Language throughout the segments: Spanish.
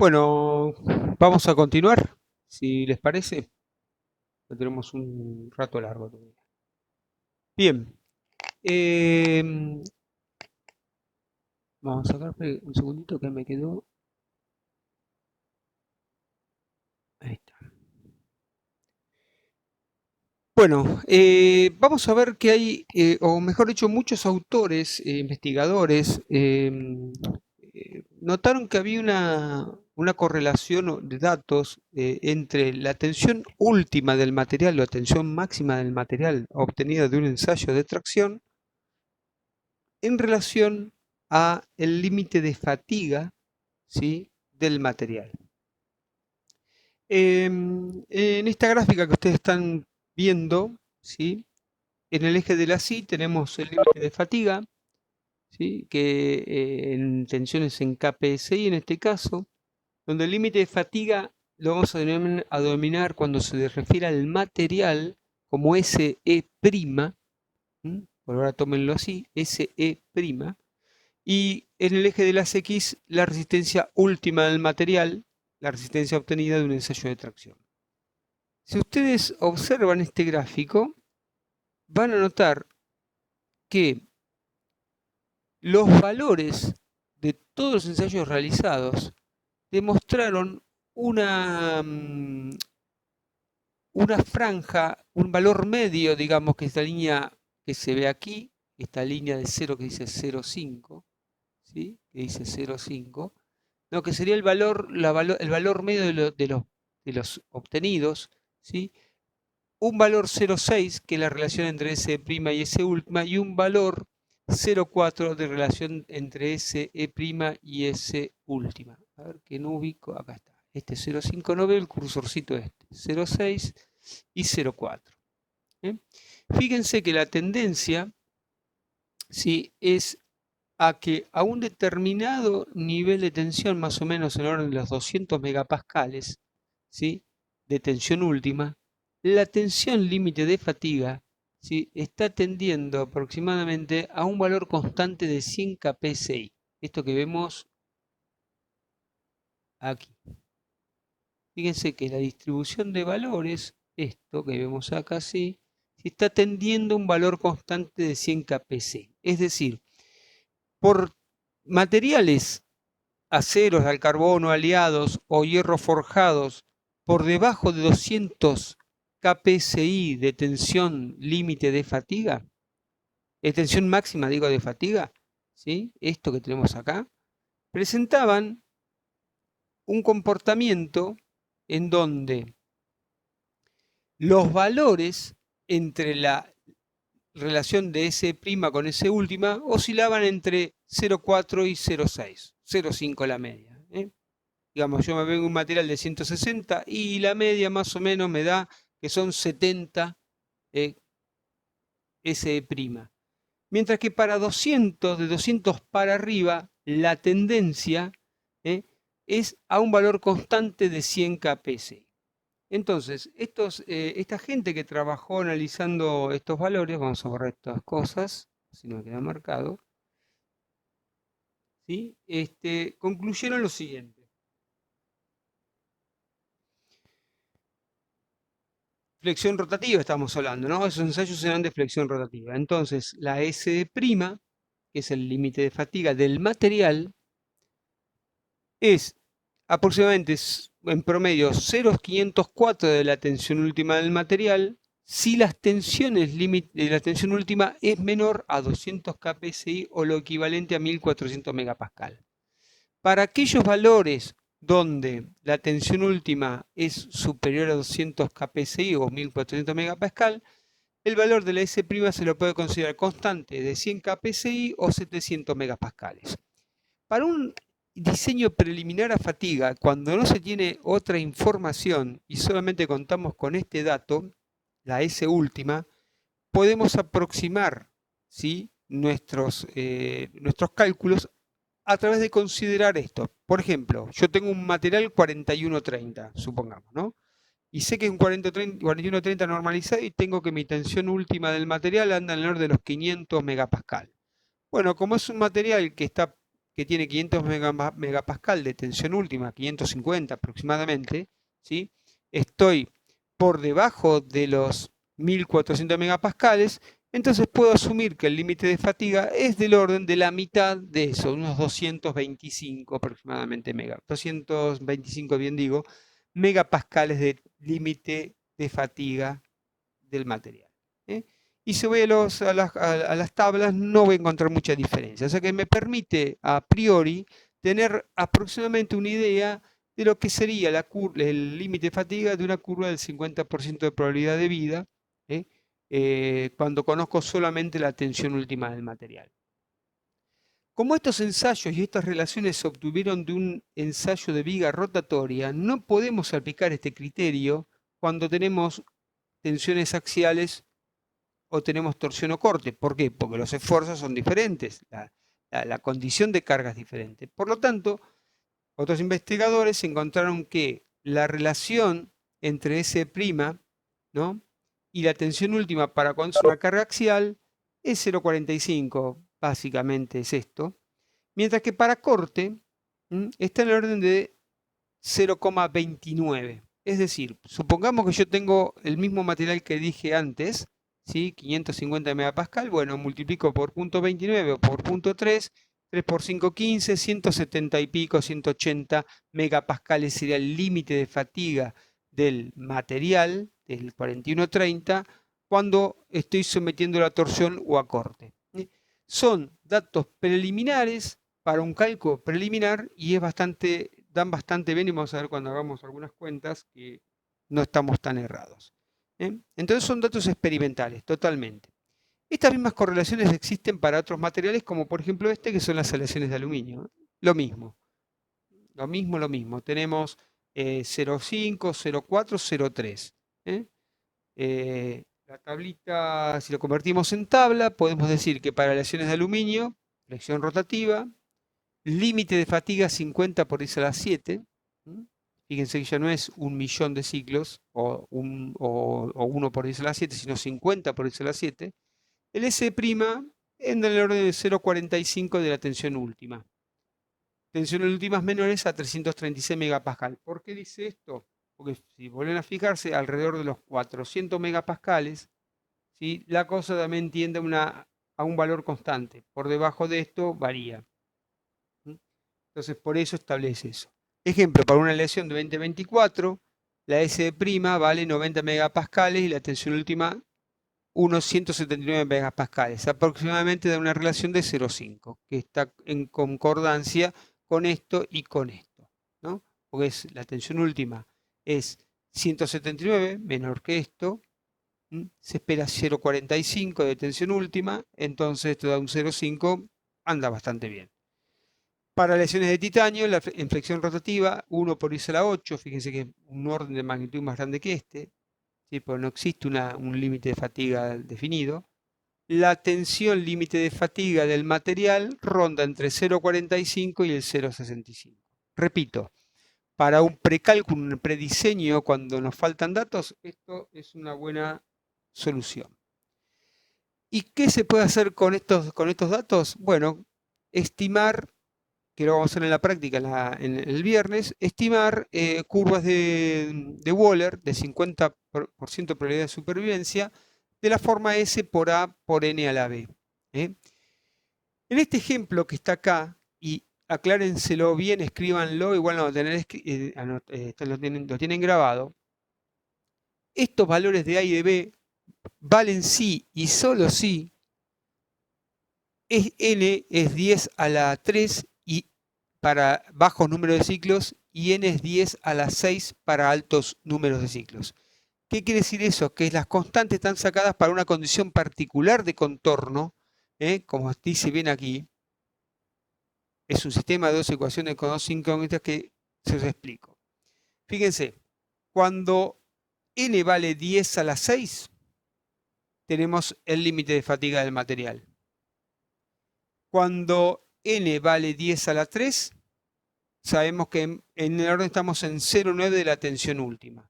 Bueno, vamos a continuar, si les parece. Ya tenemos un rato largo todavía. Bien, em, vamos a sacar un segundito que me quedó. Ahí está. Bueno, vamos a ver que hay, o mejor dicho, muchos autores, investigadores, notaron que había una correlación de datos entre la tensión última del material o tensión máxima del material obtenida de un ensayo de tracción en relación a el límite de fatiga, ¿sí?, del material. En esta gráfica que ustedes están viendo, ¿sí?, en el eje de la Y tenemos el límite de fatiga, ¿sí?, que en tensiones en kPSI en este caso, donde el límite de fatiga lo vamos a denominar cuando se refiere al material como SE', por ahora tómenlo así, SE', y en el eje de las X la resistencia última del material, la resistencia obtenida de un ensayo de tracción. Si ustedes observan este gráfico, van a notar que los valores de todos los ensayos realizados demostraron una franja, un valor medio, digamos, que esta línea que se ve aquí, esta línea de 0 que dice 0,5, ¿sí?, que dice 0,5, no, que sería el valor medio de los obtenidos, ¿sí? Un valor 0,6, que es la relación entre S' y S última, y un valor 0,4 de relación entre SE' y S última. A ver que no ubico, acá está. Este 0,5 no veo el cursorcito este. 0,6 y 0,4. Fíjense que la tendencia, ¿sí?, es a que a un determinado nivel de tensión, más o menos en el orden de los 200 megapascales, ¿sí?, de tensión última, la tensión límite de fatiga, ¿sí?, está tendiendo aproximadamente a un valor constante de 100 kPSI. Esto que vemos aquí. Fíjense que la distribución de valores, esto que vemos acá, sí, está tendiendo a un valor constante de 100 kPSI. Es decir, por materiales aceros al carbono aliados o hierro forjados por debajo de 200 kPSI de tensión límite de fatiga, de tensión máxima, digo, de fatiga, ¿sí?, esto que tenemos acá, presentaban un comportamiento en donde los valores entre la relación de S' con S última oscilaban entre 0,4 y 0,6, 0,5 la media. Digamos, yo me vengo un material de 160 y la media más o menos me da que son 70 SE'. Mientras que para 200, de 200 para arriba, la tendencia es a un valor constante de 100 kPSI. Entonces, esta gente que trabajó analizando estos valores, vamos a borrar estas cosas, si no me queda marcado, ¿sí?, concluyeron lo siguiente. Flexión rotativa estamos hablando, ¿no? Esos ensayos serán de flexión rotativa.'Entonces, la S', que es el límite de fatiga del material, es aproximadamente en promedio 0,504 de la tensión última del material si la tensión última es menor a 200 kPSI o lo equivalente a 1400 megapascal. Para aquellos valores donde la tensión última es superior a 200 kPSI o 1400 megapascal, el valor de la S' se lo puede considerar constante de 100 kPSI o 700 megapascales. Para un diseño preliminar a fatiga, cuando no se tiene otra información y solamente contamos con este dato, la S última, podemos aproximar, ¿sí?, nuestros cálculos a través de considerar esto. Por ejemplo, yo tengo un material 4130, supongamos, ¿no? Y sé que es un 4130 normalizado y tengo que mi tensión última del material anda en el orden de los 500 megapascal. Bueno, como es un material que está que tiene 500 megapascal de tensión última, 550 aproximadamente, ¿sí? Estoy por debajo de los 1400 megapascales, entonces puedo asumir que el límite de fatiga es del orden de la mitad de eso, unos 225 aproximadamente 225 bien digo, megapascales de límite de fatiga del material. ¿Eh? Y si voy a las tablas, no voy a encontrar mucha diferencia. O sea que me permite a priori tener aproximadamente una idea de lo que sería el límite de fatiga de una curva del 50% de probabilidad de vida, ¿eh? Cuando conozco solamente la tensión última del material. Como estos ensayos y estas relaciones se obtuvieron de un ensayo de viga rotatoria, no podemos aplicar este criterio cuando tenemos tensiones axiales o tenemos torsión o corte. ¿Por qué? Porque los esfuerzos son diferentes, la condición de carga es diferente. Por lo tanto, otros investigadores encontraron que la relación entre S', ¿no?, y la tensión última para cuando es una carga axial es 0,45, básicamente es esto, mientras que para corte está en el orden de 0,29. Es decir, supongamos que yo tengo el mismo material que dije antes, ¿sí? 550 megapascal, bueno, multiplico por 0,29 o por 0,3, 3 por 5, 15, 170 y pico, 180 megapascales sería el límite de fatiga del material, del 4130, cuando estoy sometiendo la torsión o a corte. Son datos preliminares para un cálculo preliminar y dan bastante bien, y vamos a ver cuando hagamos algunas cuentas que no estamos tan errados. Entonces son datos experimentales, totalmente. Estas mismas correlaciones existen para otros materiales, como por ejemplo este, que son las aleaciones de aluminio. Lo mismo. Lo mismo. Tenemos 0,5, 0,4, 0,3. La tablita, si lo convertimos en tabla, podemos decir que para aleaciones de aluminio, flexión rotativa, límite de fatiga 50 por 10 a la 7. Fíjense que ya no es 1.000.000 de ciclos o 1 por 10 a la 7, sino 50 por 10 a la 7. El S' en el orden de 0,45 de la tensión última. Tensiones últimas menores a 336 megapascal. ¿Por qué dice esto? Porque si vuelven a fijarse, alrededor de los 400 megapascales, ¿sí?, la cosa también tiende a un valor constante. Por debajo de esto varía. Entonces, por eso establece eso. Ejemplo, para una aleación de 2024, la S' vale 90 megapascales y la tensión última unos 179 megapascales. Aproximadamente da una relación de 0,5, que está en concordancia con esto y con esto, ¿no? Porque la tensión última es 179, menor que esto. Se espera 0,45 de tensión última, entonces esto da un 0,5, anda bastante bien. Para lesiones de titanio, en flexión rotativa, 1 por 10 a la 8, fíjense que es un orden de magnitud más grande que este, ¿sí?, porque no existe un límite de fatiga definido. La tensión límite de fatiga del material ronda entre 0,45 y el 0,65. Repito, para un precálculo, un prediseño, cuando nos faltan datos, esto es una buena solución. ¿Y qué se puede hacer con estos datos? Bueno, estimar, que lo vamos a hacer en la práctica en el viernes, estimar curvas de Wöhler de 50% de probabilidad de supervivencia de la forma S por A por N a la B. En este ejemplo que está acá, y aclárenselo bien, escríbanlo, igual no lo tienen grabado, estos valores de A y de B valen sí y solo si N es 10 a la 3 y para bajos números de ciclos y N es 10 a la 6 para altos números de ciclos. ¿Qué quiere decir eso? Que las constantes están sacadas para una condición particular de contorno, como dice bien aquí. Es un sistema de dos ecuaciones con dos incógnitas que se os explico. Fíjense, cuando N vale 10 a la 6, tenemos el límite de fatiga del material. Cuando N vale 10 a la 3, sabemos que en el orden estamos en 0,9 de la tensión última.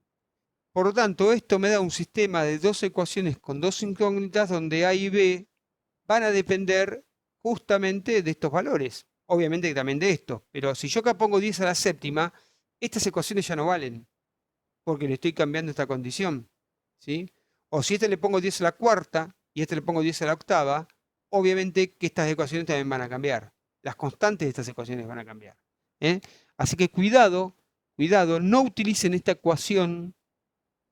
Por lo tanto, esto me da un sistema de dos ecuaciones con dos incógnitas donde A y B van a depender justamente de estos valores. obviamente que también de esto, pero si yo acá pongo 10 a la séptima, estas ecuaciones ya no valen, porque le estoy cambiando esta condición, ¿sí? O si a este le pongo 10 a la cuarta y a este le pongo 10 a la octava, obviamente que estas ecuaciones también van a cambiar. Las constantes de estas ecuaciones van a cambiar. ¿Eh? Así que cuidado, cuidado, no utilicen esta ecuación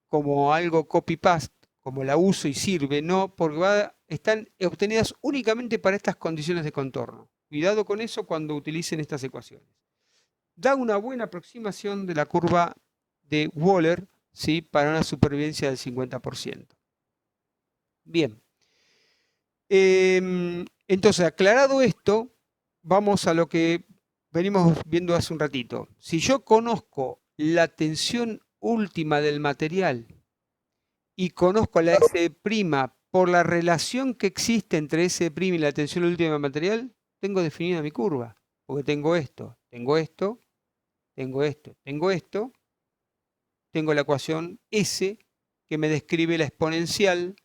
como algo copy-paste, como la uso y sirve, no, porque están obtenidas únicamente para estas condiciones de contorno. Cuidado con eso cuando utilicen estas ecuaciones. Da una buena aproximación de la curva de Wöhler, ¿sí? Para una supervivencia del 50%. Bien. Entonces, aclarado esto, vamos a lo que venimos viendo hace un ratito. Si yo conozco la tensión última del material y conozco la S' por la relación que existe entre S' y la tensión última del material, tengo definida mi curva. Porque tengo esto, tengo esto, tengo esto, tengo esto, tengo la ecuación S que me describe la exponencial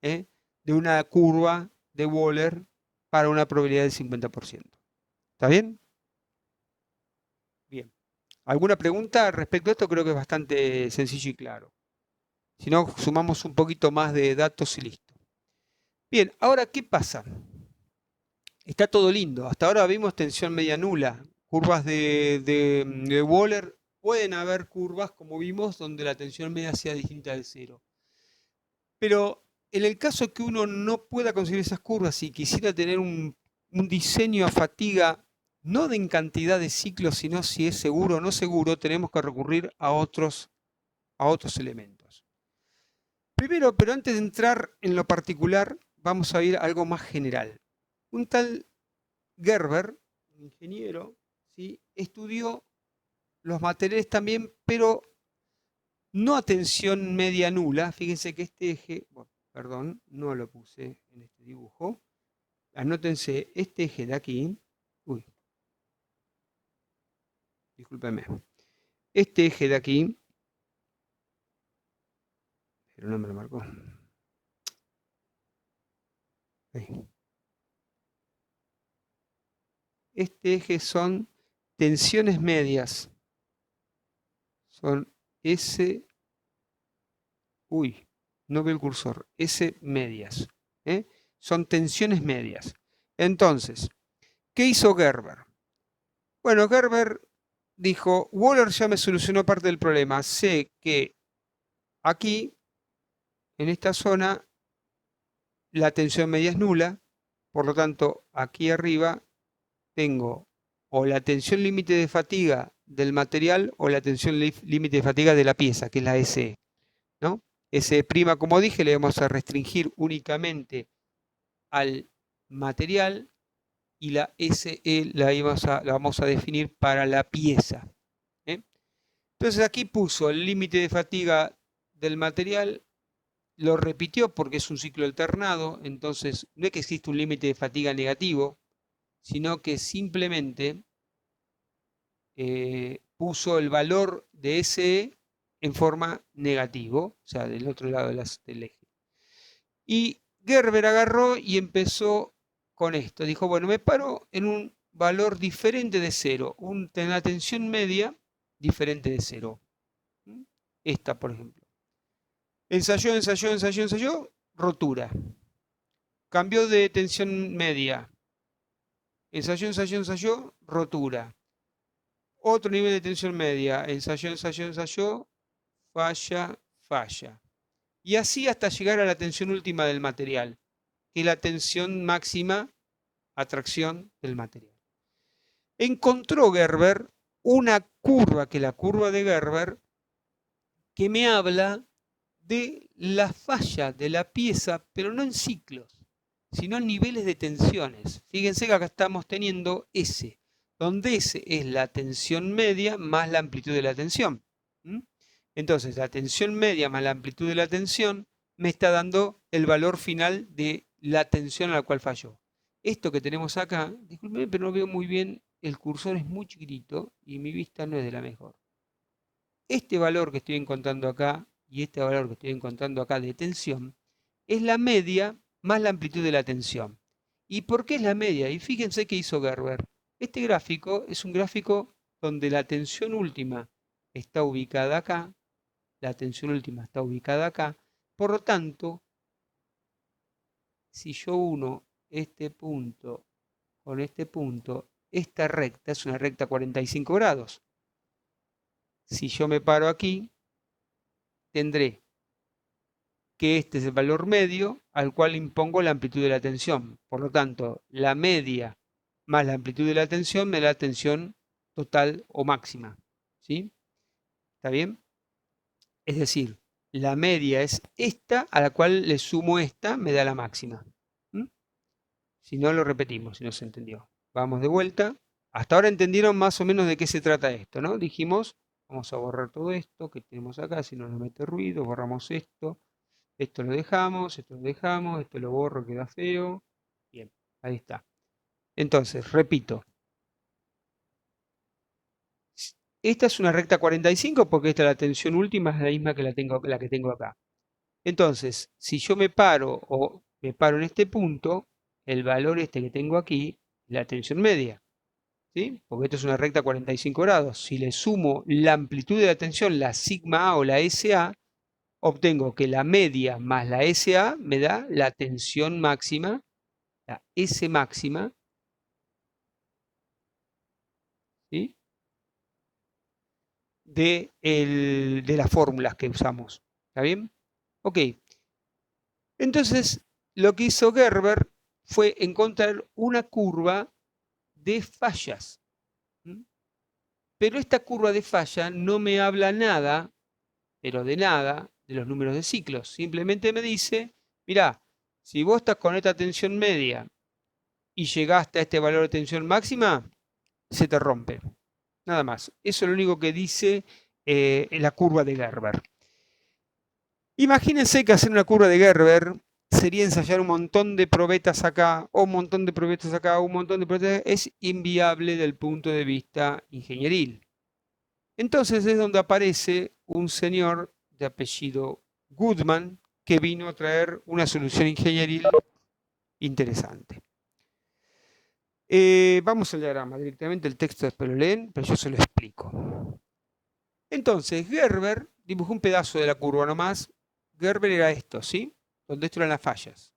de una curva de Wöhler para una probabilidad del 50%. ¿Está bien? Bien. ¿Alguna pregunta respecto a esto? Creo que es bastante sencillo y claro. Si no, sumamos un poquito más de datos y listo. Bien, ahora, ¿qué pasa? Está todo lindo. Hasta ahora vimos tensión media nula. Curvas de Wöhler. Pueden haber curvas, como vimos, donde la tensión media sea distinta de cero. Pero en el caso que uno no pueda conseguir esas curvas y quisiera tener un diseño a fatiga, no en cantidad de ciclos, sino si es seguro o no seguro, tenemos que recurrir a otros elementos. Primero, pero antes de entrar en lo particular, vamos a ir a algo más general. Un tal Gerber, un ingeniero, ¿sí? Estudió los materiales también, pero no a tensión media nula. Fíjense que este eje, bueno, perdón, no lo puse en este dibujo. Anótense este eje de aquí. Uy, discúlpenme. Este eje de aquí, pero no me lo marcó. Ahí. Este eje son tensiones medias. Son S, uy, no veo el cursor, S medias. Son tensiones medias. Entonces, ¿qué hizo Gerber? Bueno, Gerber dijo, Wöhler ya me solucionó parte del problema. Sé que aquí, en esta zona, la tensión media es nula. Por lo tanto, aquí arriba tengo o la tensión límite de fatiga del material o la tensión límite de fatiga de la pieza, que es la SE, ¿no? S', como dije, le vamos a restringir únicamente al material y la SE la vamos a definir para la pieza. Entonces aquí puso el límite de fatiga del material, lo repitió porque es un ciclo alternado, entonces no es que existe un límite de fatiga negativo, sino que simplemente puso el valor de SE en forma negativo, o sea, del otro lado del eje. Y Gerber agarró y empezó con esto. Dijo, bueno, me paro en un valor diferente de cero, una tensión media diferente de cero. Esta, por ejemplo. Ensayó, ensayó, ensayó, ensayó, rotura. Cambió de tensión media. Ensayó, ensayó, ensayó, rotura. Otro nivel de tensión media. Ensayó, ensayó, ensayó, falla, falla. Y así hasta llegar a la tensión última del material, que es la tensión máxima atracción del material. Encontró Gerber una curva, que es la curva de Gerber, que me habla de la falla de la pieza, pero no en ciclos, sino en niveles de tensiones. Fíjense que acá estamos teniendo S, donde S es la tensión media más la amplitud de la tensión. Entonces, la tensión media más la amplitud de la tensión me está dando el valor final de la tensión a la cual falló. Esto que tenemos acá, discúlpenme, pero no veo muy bien, el cursor es muy chiquitito y mi vista no es de la mejor. Este valor que estoy encontrando acá y este valor que estoy encontrando acá de tensión es la media más la amplitud de la tensión. ¿Y por qué es la media? Y fíjense qué hizo Gerber. Este gráfico es un gráfico donde la tensión última está ubicada acá, la tensión última está ubicada acá, por lo tanto, si yo uno este punto con este punto, esta recta es una recta 45 grados. Si yo me paro aquí, tendré que este es el valor medio al cual impongo la amplitud de la tensión. Por lo tanto, la media más la amplitud de la tensión me da la tensión total o máxima. ¿Sí? ¿Está bien? Es decir, la media es esta, a la cual le sumo esta, me da la máxima. ¿Mm? Si no, lo repetimos, si no se entendió. Vamos de vuelta. Hasta ahora entendieron más o menos de qué se trata esto, ¿no? Dijimos, vamos a borrar todo esto que tenemos acá, si no nos mete ruido, borramos esto. Esto lo dejamos, esto lo borro, queda feo. Bien, ahí está. Entonces, repito. Esta es una recta 45 porque esta la tensión última es la misma que la que tengo acá. Entonces, si yo me paro o me paro en este punto, el valor este que tengo aquí es la tensión media. ¿Sí? Porque esto es una recta 45 grados. Si le sumo la amplitud de la tensión, la sigma A o la SA, obtengo que la media más la SA me da la tensión máxima, la S máxima, ¿sí? de las fórmulas que usamos. ¿Está bien? Ok. Entonces, lo que hizo Gerber fue encontrar una curva de fallas. ¿Mm? Pero esta curva de falla no me habla nada, pero de nada, de los números de ciclos. Simplemente me dice, mirá, si vos estás con esta tensión media y llegaste a este valor de tensión máxima, se te rompe. Nada más. Eso es lo único que dice la curva de Gerber. Imagínense que hacer una curva de Gerber sería ensayar un montón de probetas acá, o un montón de probetas acá, o un montón de probetas. Es inviable del punto de vista ingenieril. Entonces es donde aparece un señor de apellido Goodman que vino a traer una solución ingenieril interesante. Vamos al diagrama directamente, el texto después lo leen, pero yo se lo explico. Entonces, Gerber dibujó un pedazo de la curva nomás. Gerber era esto, ¿sí? Donde esto eran las fallas.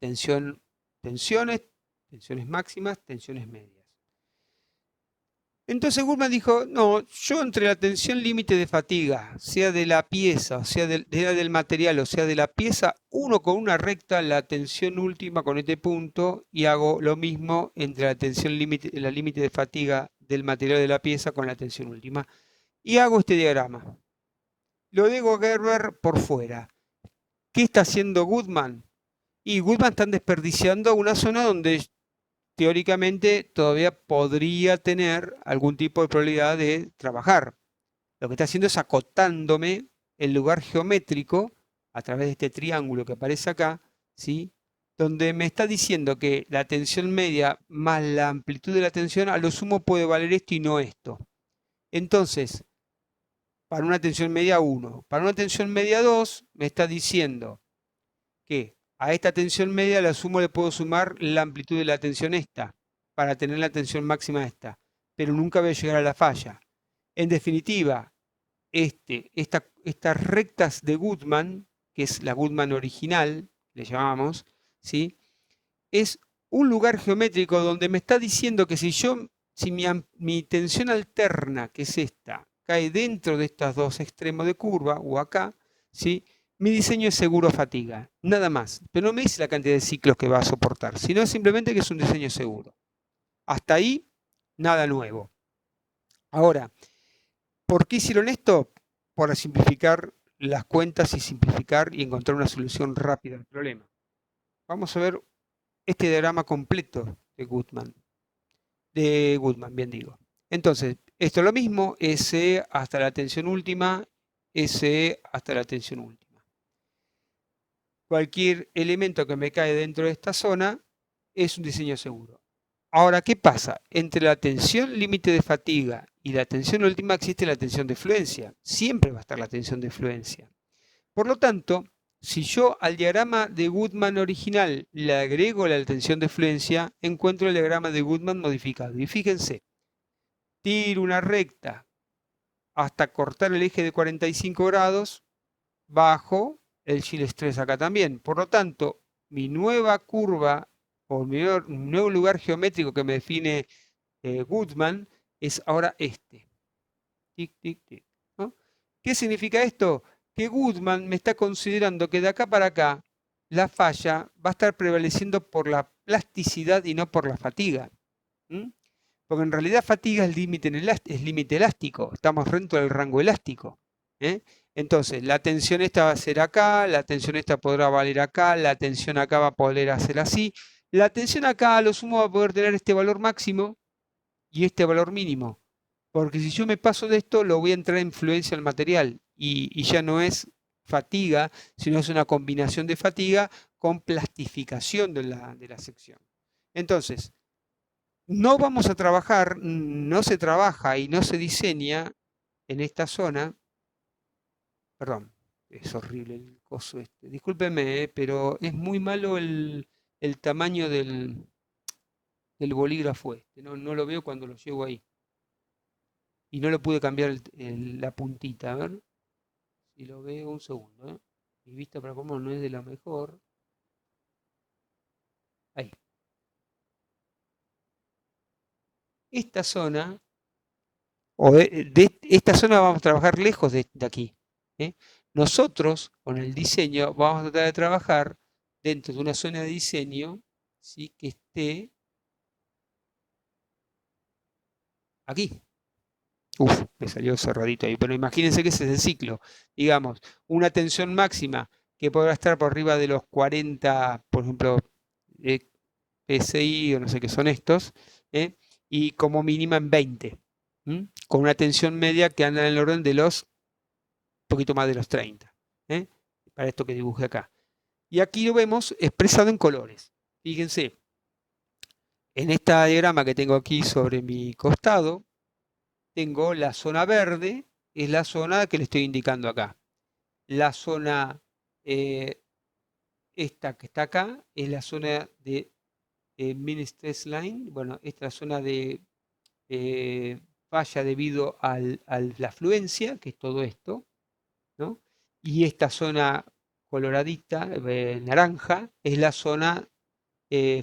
Tensiones, tensiones máximas, tensiones medias. Entonces Goodman dijo, no, yo entre la tensión límite de fatiga, sea de la pieza, o sea del material, o sea de la pieza, uno con una recta la tensión última con este punto y hago lo mismo entre la tensión límite, la límite de fatiga del material de la pieza con la tensión última. Y hago este diagrama. Lo dejo a Gerber por fuera. ¿Qué está haciendo Goodman? Y Goodman está desperdiciando una zona donde teóricamente todavía podría tener algún tipo de probabilidad de trabajar. Lo que está haciendo es acotándome el lugar geométrico a través de este triángulo que aparece acá, ¿sí? Donde me está diciendo que la tensión media más la amplitud de la tensión a lo sumo puede valer esto y no esto. Entonces, para una tensión media 1, para una tensión media 2, me está diciendo que a esta tensión media la sumo le puedo sumar la amplitud de la tensión esta, para tener la tensión máxima esta, pero nunca voy a llegar a la falla. En definitiva, estas rectas de Goodman, que es la Goodman original, le llamamos, ¿sí? Es un lugar geométrico donde me está diciendo que si mi tensión alterna, que es esta, cae dentro de estos dos extremos de curva, o acá, ¿sí? Mi diseño es seguro a fatiga, nada más. Pero no me dice la cantidad de ciclos que va a soportar, sino simplemente que es un diseño seguro. Hasta ahí, nada nuevo. Ahora, ¿por qué hicieron esto? Para simplificar las cuentas y simplificar y encontrar una solución rápida al problema. Vamos a ver este diagrama completo de Goodman. Bien digo. Entonces, esto es lo mismo, SE hasta la tensión última, SE hasta la tensión última. Cualquier elemento que me cae dentro de esta zona es un diseño seguro. Ahora, ¿qué pasa? Entre la tensión límite de fatiga y la tensión última existe la tensión de fluencia. Siempre va a estar la tensión de fluencia. Por lo tanto, si yo al diagrama de Goodman original le agrego la tensión de fluencia, encuentro el diagrama de Goodman modificado. Y fíjense, tiro una recta hasta cortar el eje de 45 grados, bajo el shield stress acá también. Por lo tanto, mi nueva curva o mi nuevo lugar geométrico que me define Goodman es ahora este. Tic, tic, tic, ¿no? ¿Qué significa esto? Que Goodman me está considerando que de acá para acá la falla va a estar prevaleciendo por la plasticidad y no por la fatiga. Porque en realidad fatiga es límite elástico, estamos dentro del rango elástico. Entonces, la tensión esta va a ser acá, la tensión esta podrá valer acá, la tensión acá va a poder hacer así. La tensión acá a lo sumo va a poder tener este valor máximo y este valor mínimo. Porque si yo me paso de esto, lo voy a entrar en influencia al material y ya no es fatiga, sino es una combinación de fatiga con plastificación de la sección. Entonces, no vamos a trabajar, no se trabaja y no se diseña en esta zona. Perdón, es horrible el coso este. Discúlpeme, pero es muy malo el tamaño del bolígrafo este. No, no lo veo cuando lo llevo ahí. Y no le pude cambiar la puntita. A ver si lo veo un segundo. Mi vista para cómo no es de la mejor. Ahí. Esta zona, o de esta zona vamos a trabajar lejos de aquí. ¿eh? Nosotros, con el diseño, vamos a tratar de trabajar dentro de una zona de diseño, ¿sí? Que esté aquí. Uf, me salió cerradito ahí, pero imagínense que ese es el ciclo. Digamos, una tensión máxima que podrá estar por arriba de los 40, por ejemplo, PSI o no sé qué son estos, y como mínima en 20, con una tensión media que anda en el orden de los, un poquito más de los 30, para esto que dibujé acá. Y aquí lo vemos expresado en colores. Fíjense, en este diagrama que tengo aquí sobre mi costado, tengo la zona verde, es la zona que le estoy indicando acá. La zona, esta que está acá, es la zona de mean stress line. Bueno, esta es la zona de falla debido a la afluencia, que es todo esto, ¿no? Y esta zona coloradita, naranja, es la zona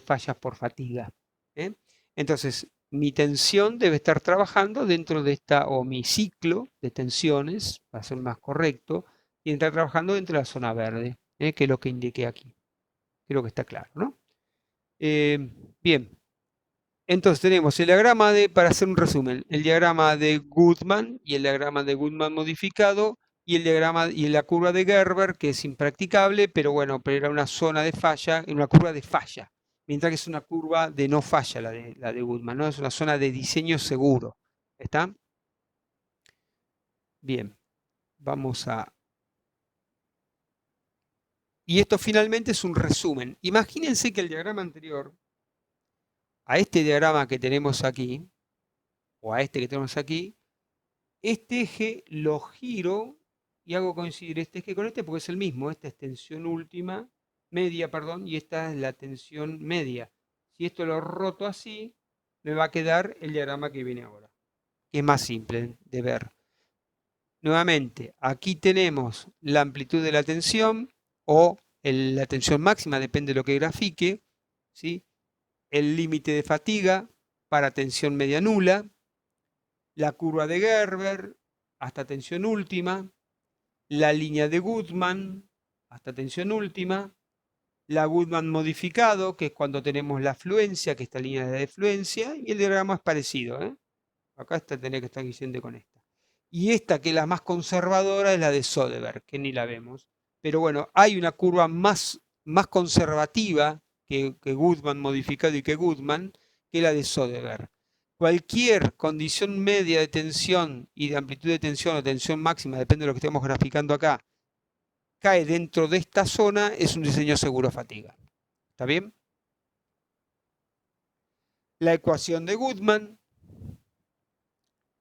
fallas por fatiga. Entonces, mi tensión debe estar trabajando dentro de esta, o mi ciclo de tensiones, para ser más correcto, y estar trabajando dentro de la zona verde, que es lo que indiqué aquí. Creo que está claro, ¿no? Bien, entonces tenemos el diagrama de, para hacer un resumen, el diagrama de Goodman y el diagrama de Goodman modificado y el diagrama y la curva de Gerber, que es impracticable, pero bueno, pero era una zona de falla, una curva de falla, mientras que es una curva de no falla la de Goodman, ¿no? Es una zona de diseño seguro. ¿Está? Bien, vamos a... Y esto finalmente es un resumen. Imagínense que el diagrama anterior, a este diagrama que tenemos aquí, o a este que tenemos aquí, este eje lo giro y hago coincidir este eje con este porque es el mismo. Esta es tensión última, media, perdón, y esta es la tensión media. Si esto lo roto así, me va a quedar el diagrama que viene ahora, que es más simple de ver. Nuevamente, aquí tenemos la amplitud de la tensión o la tensión máxima, depende de lo que grafique, ¿sí? El límite de fatiga para tensión media nula, la curva de Gerber hasta tensión última, la línea de Goodman hasta tensión última, la Goodman modificado, que es cuando tenemos la fluencia, que esta línea de fluencia, y el diagrama es parecido. Acá esta tenía que estar diciendo con esta. Y esta, que es la más conservadora, es la de Soderbergh, que ni la vemos. Pero bueno, hay una curva más conservativa que Goodman modificado y que Goodman, que es la de Soderbergh. Cualquier condición media de tensión y de amplitud de tensión o tensión máxima, depende de lo que estemos graficando acá, cae dentro de esta zona, es un diseño seguro fatiga. ¿Está bien? La ecuación de Goodman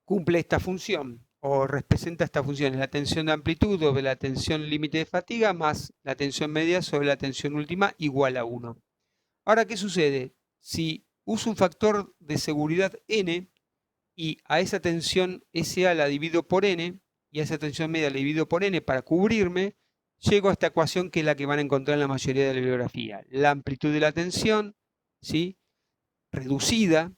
cumple esta función. o representa esta función, es la tensión de amplitud sobre la tensión límite de fatiga más la tensión media sobre la tensión última igual a 1. Ahora, ¿qué sucede? Si uso un factor de seguridad n y a esa tensión SA la divido por n y a esa tensión media la divido por n para cubrirme, llego a esta ecuación que es la que van a encontrar en la mayoría de la bibliografía. La amplitud de la tensión, ¿sí?, reducida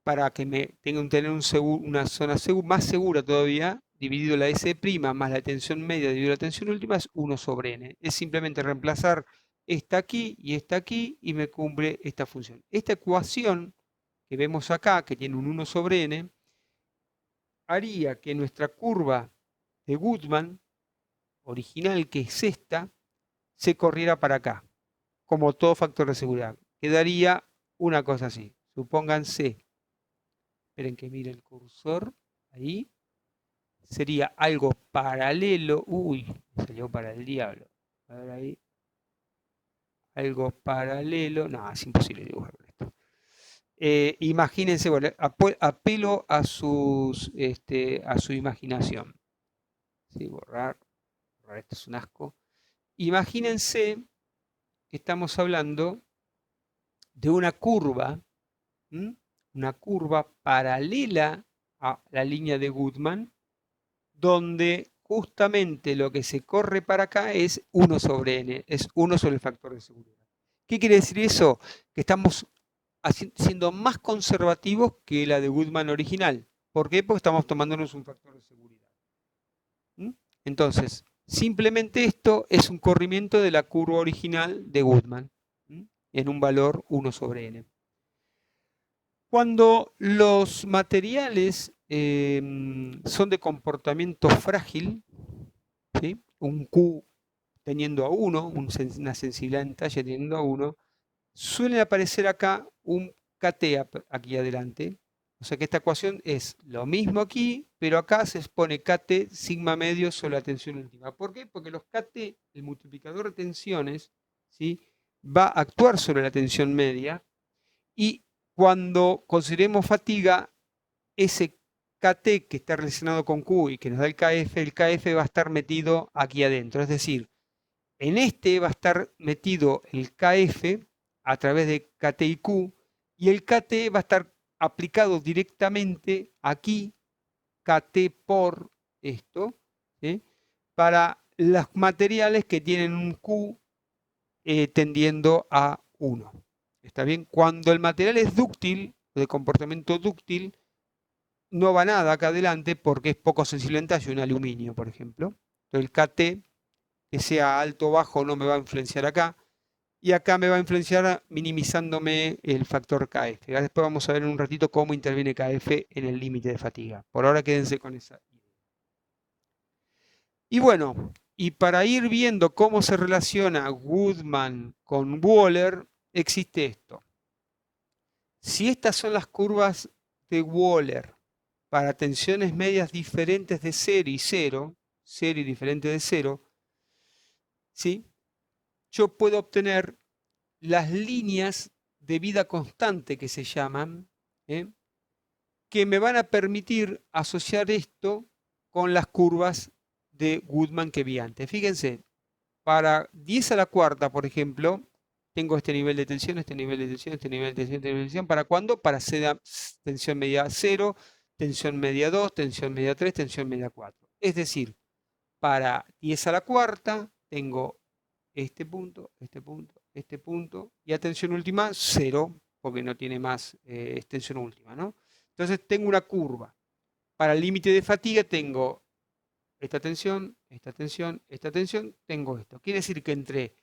para que me tenga tener una zona más segura todavía, dividido la S' más la tensión media dividido la tensión última, es 1 sobre n. Es simplemente reemplazar esta aquí y me cumple esta función. Esta ecuación que vemos acá, que tiene un 1 sobre n, haría que nuestra curva de Goodman original, que es esta, se corriera para acá, como todo factor de seguridad. Quedaría una cosa así. Supónganse, esperen que mire el cursor, ahí, sería algo paralelo. Uy, me salió para el diablo. A ver ahí. Algo paralelo. No, es imposible dibujar esto. Imagínense, bueno, apelo a su imaginación. ¿Sí? Borrar, esto es un asco. Imagínense que estamos hablando de una curva paralela a la línea de Goodman, donde justamente lo que se corre para acá es 1 sobre n, es 1 sobre el factor de seguridad. ¿Qué quiere decir eso? Que estamos siendo más conservativos que la de Goodman original. ¿Por qué? Porque estamos tomándonos un factor de seguridad. Entonces, simplemente esto es un corrimiento de la curva original de Goodman en un valor 1 sobre n. Cuando los materiales son de comportamiento frágil, ¿sí?, un Q teniendo a 1, una sensibilidad en talle teniendo a 1, suele aparecer acá un KT aquí adelante. O sea que esta ecuación es lo mismo aquí, pero acá se expone KT sigma medio sobre la tensión última. ¿Por qué? Porque los KT, el multiplicador de tensiones, ¿sí?, va a actuar sobre la tensión media, y cuando consideremos fatiga, ese KT que está relacionado con Q y que nos da el KF va a estar metido aquí adentro. Es decir, en este va a estar metido el KF a través de KT y Q, y el KT va a estar aplicado directamente aquí, KT por esto, ¿sí?, para los materiales que tienen un Q tendiendo a 1. ¿Está bien? Cuando el material es dúctil, de comportamiento dúctil, no va nada acá adelante porque es poco sensible en tallo, un aluminio, por ejemplo. Entonces el KT, que sea alto o bajo, no me va a influenciar acá. Y acá me va a influenciar minimizándome el factor KF. Después vamos a ver en un ratito cómo interviene KF en el límite de fatiga. Por ahora quédense con esa idea. Y bueno, y para ir viendo cómo se relaciona Goodman con Wöhler, existe esto. Si estas son las curvas de Wöhler para tensiones medias diferentes de 0 y 0, 0 y diferente de 0, ¿sí?, yo puedo obtener las líneas de vida constante que se llaman, que me van a permitir asociar esto con las curvas de Goodman que vi antes. Fíjense, para 10 a la cuarta, por ejemplo, tengo este nivel de tensión, este nivel de tensión, este nivel de tensión, este nivel de tensión. ¿Para cuándo? Para tensión media 0, tensión media 2, tensión media 3, tensión media 4. Es decir, para 10 a la cuarta tengo este punto, este punto, este punto, y a tensión última 0, porque no tiene más tensión última, ¿no? Entonces tengo una curva. Para el límite de fatiga tengo esta tensión, esta tensión, esta tensión, tengo esto. Quiere decir que entre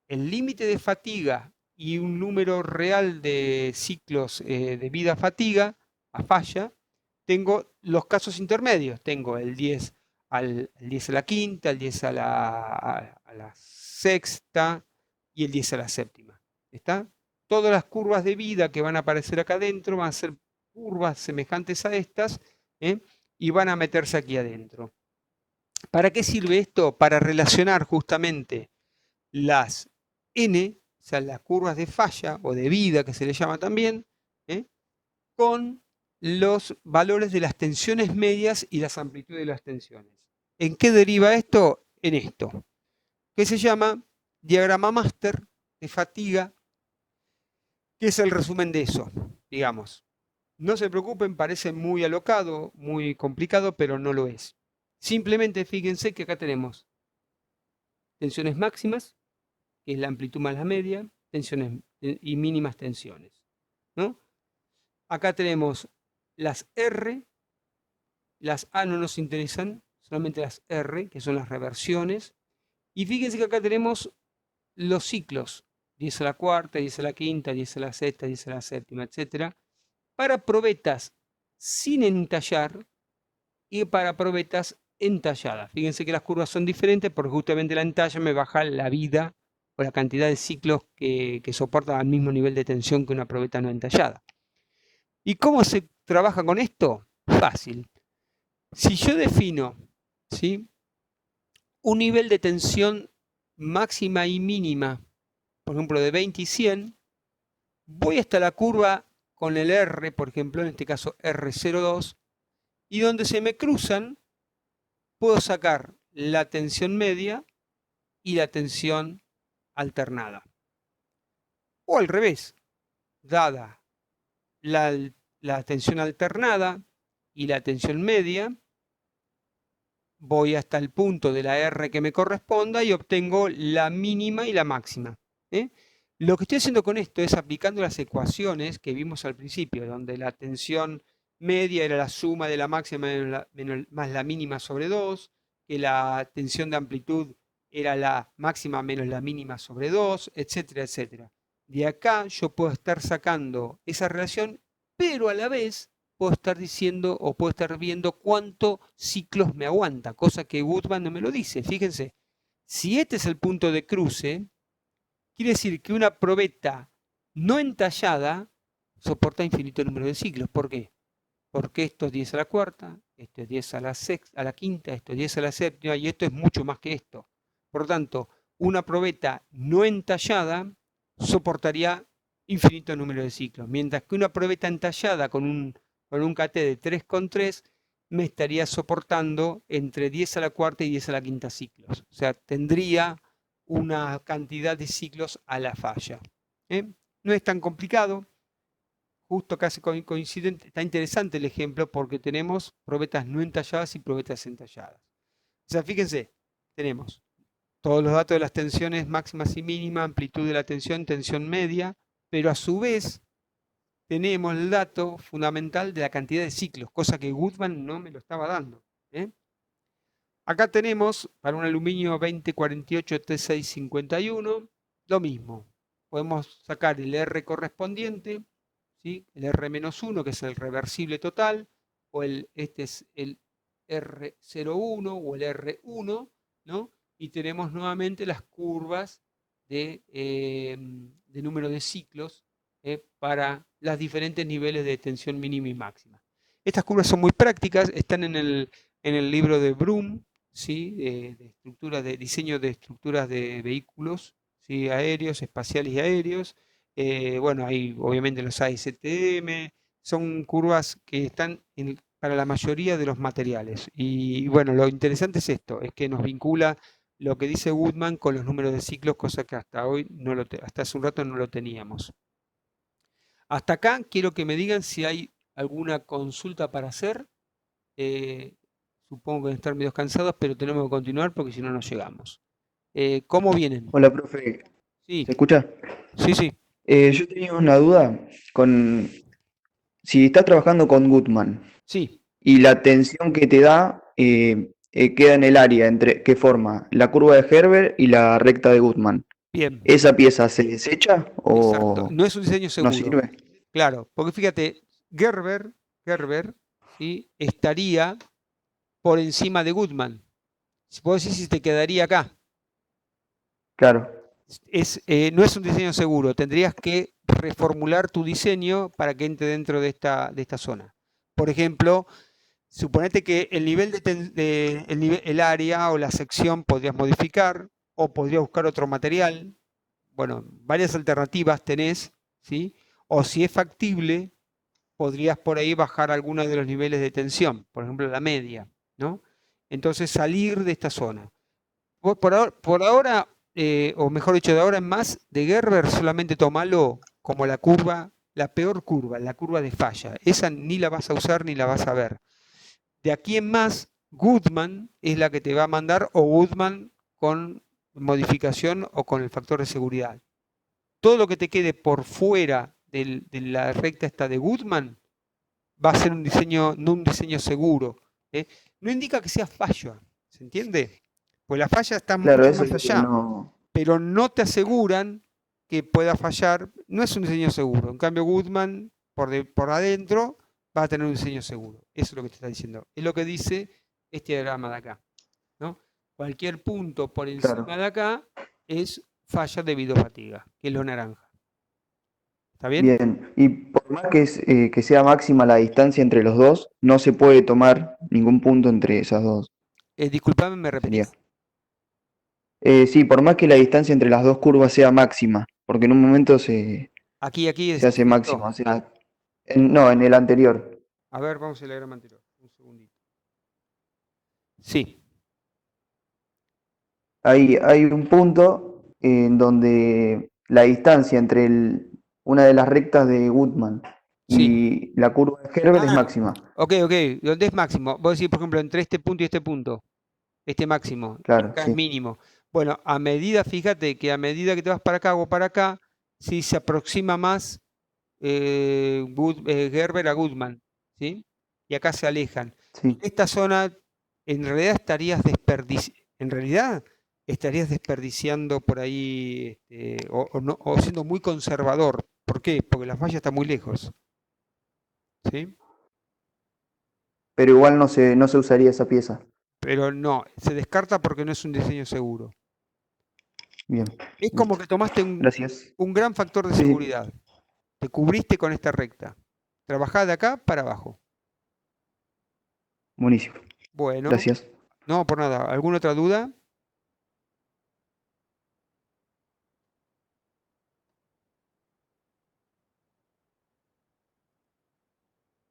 el límite de fatiga y un número real de ciclos de vida fatiga, a falla, tengo los casos intermedios. Tengo el 10 a la quinta, el 10 a la sexta y el 10 a la séptima. ¿Está? Todas las curvas de vida que van a aparecer acá adentro van a ser curvas semejantes a estas, y van a meterse aquí adentro. ¿Para qué sirve esto? Para relacionar justamente las n, o sea, las curvas de falla o de vida que se le llama también, con los valores de las tensiones medias y las amplitudes de las tensiones. ¿En qué deriva esto? En esto, que se llama diagrama máster de fatiga, que es el resumen de eso, digamos. No se preocupen, parece muy alocado, muy complicado, pero no lo es. Simplemente fíjense que acá tenemos tensiones máximas, que es la amplitud más la media, tensiones y mínimas tensiones, ¿no? Acá tenemos las R, las A no nos interesan, solamente las R, que son las reversiones. Y fíjense que acá tenemos los ciclos, 10 a la cuarta, 10 a la quinta, 10 a la sexta, 10 a la séptima, etc. Para probetas sin entallar y para probetas entalladas. Fíjense que las curvas son diferentes porque justamente la entalla me baja la vida o la cantidad de ciclos que soporta al mismo nivel de tensión que una probeta no entallada. ¿Y cómo se trabaja con esto? Fácil. Si yo defino, ¿sí?, un nivel de tensión máxima y mínima, por ejemplo, de 20 y 100, voy hasta la curva con el R, por ejemplo, en este caso R02, y donde se me cruzan, puedo sacar la tensión media y la tensión alternada. O al revés, dada la tensión alternada y la tensión media, voy hasta el punto de la R que me corresponda y obtengo la mínima y la máxima. Lo que estoy haciendo con esto es aplicando las ecuaciones que vimos al principio, donde la tensión media era la suma de la máxima más la mínima sobre 2, que la tensión de amplitud era la máxima menos la mínima sobre 2, etcétera, etcétera. De acá yo puedo estar sacando esa relación, pero a la vez puedo estar diciendo o puedo estar viendo cuántos ciclos me aguanta, cosa que Goodman no me lo dice. Fíjense, si este es el punto de cruce, quiere decir que una probeta no entallada soporta infinito número de ciclos. ¿Por qué? Porque esto es 10 a la cuarta, esto es 10 a la sexta, a la quinta, esto es 10 a la séptima y esto es mucho más que esto. Por lo tanto, una probeta no entallada soportaría infinito número de ciclos, mientras que una probeta entallada con un KT de 3,3 me estaría soportando entre 10 a la cuarta y 10 a la quinta ciclos. O sea, tendría una cantidad de ciclos a la falla. No es tan complicado, justo casi coincidente, está interesante el ejemplo porque tenemos probetas no entalladas y probetas entalladas. O sea, fíjense, tenemos todos los datos de las tensiones máximas y mínimas, amplitud de la tensión, tensión media, pero a su vez tenemos el dato fundamental de la cantidad de ciclos, cosa que Goodman no me lo estaba dando. Acá tenemos para un aluminio 2048 T651 lo mismo. Podemos sacar el R correspondiente, ¿sí?, el R-1, que es el reversible total, o este es el R01 o el R1, ¿no? Y tenemos nuevamente las curvas de número de ciclos para los diferentes niveles de tensión mínima y máxima. Estas curvas son muy prácticas, están en el libro de Broom, ¿sí?, de diseño de estructuras de vehículos, ¿sí?, aéreos, espaciales y aéreos. Bueno, hay obviamente los ASTM, son curvas que están para la mayoría de los materiales. Y bueno, lo interesante es esto, es que nos vincula lo que dice Goodman con los números de ciclos, cosa que hasta hoy, hasta hace un rato no lo teníamos. Hasta acá quiero que me digan si hay alguna consulta para hacer. Supongo que van a estar medio cansados, pero tenemos que continuar porque si no, no llegamos. ¿Cómo vienen? Hola, profe. Sí, ¿Se escucha? sí, sí, Yo tenía una duda con si estás trabajando con Goodman sí, y la tensión que te da queda en el área entre que forma la curva de Herbert y la recta de Goodman. bien, ¿Esa pieza se desecha exacto. o No es un diseño no seguro. sirve? Claro, porque fíjate, Gerber, ¿sí?, estaría por encima de Goodman. Si vos decís si te quedaría acá, Claro, no es un diseño seguro. Tendrías que reformular tu diseño para que entre dentro de esta zona. Por ejemplo, suponete que el nivel el área o la sección podrías modificar o podrías buscar otro material. Bueno, varias alternativas tenés, ¿sí? O si es factible, podrías por ahí bajar algunos de los niveles de tensión, por ejemplo la media, ¿no? Entonces salir de esta zona. Por ahora, o mejor dicho, de ahora en más, de Gerber solamente tomalo como la curva, la peor curva, la curva de falla. Esa ni la vas a usar ni la vas a ver. De aquí en más, Goodman es la que te va a mandar, o Goodman con modificación o con el factor de seguridad. Todo lo que te quede por fuera de la recta esta de Goodman va a ser un diseño, no un diseño seguro. ¿Eh? No indica que sea fallo, ¿se entiende? Pues la falla está Claro, mucho eso más es lo que allá, no. pero no te aseguran que pueda fallar. No es un diseño seguro. En cambio, Goodman, por adentro, va a tener un diseño seguro. Eso es lo que te está diciendo. Es lo que dice este diagrama de acá, ¿no? Cualquier punto por encima Claro, de acá es falla debido a fatiga, que es lo naranja. ¿Está bien? bien. Y por más que sea máxima la distancia entre los dos, no se puede tomar ningún punto entre esas dos. Disculpame, ¿me Sería. repetís? Sí, por más que la distancia entre las dos curvas sea máxima, porque en un momento Aquí se decís hace esto. máxima. O sea, no, en el anterior. A ver, vamos al diagrama anterior. Un segundito. Sí, Hay un punto en donde la distancia entre una de las rectas de Goodman sí. y la curva de Herbert es Ah, máxima. ok. ¿Dónde es máximo? Vos decís, por ejemplo, entre este punto y este punto, este máximo, y Claro, acá es sí, mínimo. Bueno, a medida, fíjate que a medida que te vas para acá o para acá, sí se aproxima más Gerber a Goodman, ¿sí? Y acá se alejan. En sí. esta zona, en realidad estarías desperdiciando por ahí, o siendo muy conservador. ¿Por qué? Porque la falla está muy lejos, ¿sí? Pero igual no se usaría esa pieza. Pero no, se descarta porque no es un diseño seguro. Bien, Es como listo. que tomaste Gracias. un gran factor de Sí, sí, seguridad. Te cubriste con esta recta. Trabajá de acá para abajo. buenísimo. Bueno, Gracias. no, por nada. ¿Alguna otra duda?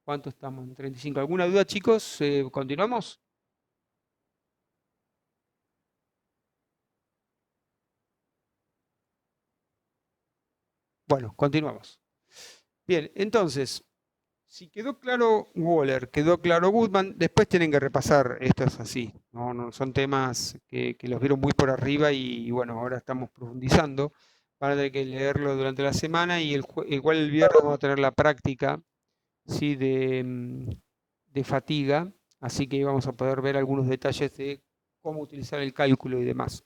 ¿Cuánto estamos? En 35. ¿Alguna duda, chicos? ¿Continuamos? Bueno, continuamos. Bien, entonces, si quedó claro Waller, quedó claro Goodman, después tienen que repasar, esto es así, no son temas que los vieron muy por arriba y bueno, ahora estamos profundizando. Van a tener que leerlo durante la semana y igual el viernes vamos a tener la práctica, ¿sí? De fatiga, así que vamos a poder ver algunos detalles de cómo utilizar el cálculo y demás.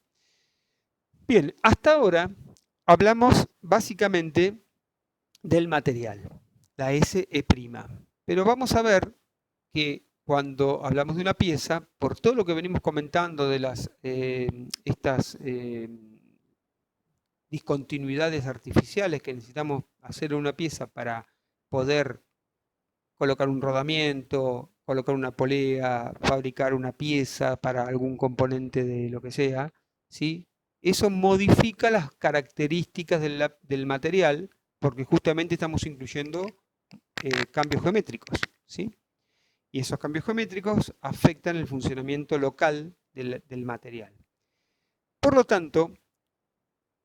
Bien, hasta ahora hablamos básicamente del material, la SE'. Pero vamos a ver que cuando hablamos de una pieza, por todo lo que venimos comentando de estas discontinuidades artificiales que necesitamos hacer en una pieza para poder colocar un rodamiento, colocar una polea, fabricar una pieza para algún componente de lo que sea, ¿sí? Eso modifica las características del material porque justamente estamos incluyendo cambios geométricos, ¿sí? Y esos cambios geométricos afectan el funcionamiento local del material. Por lo tanto,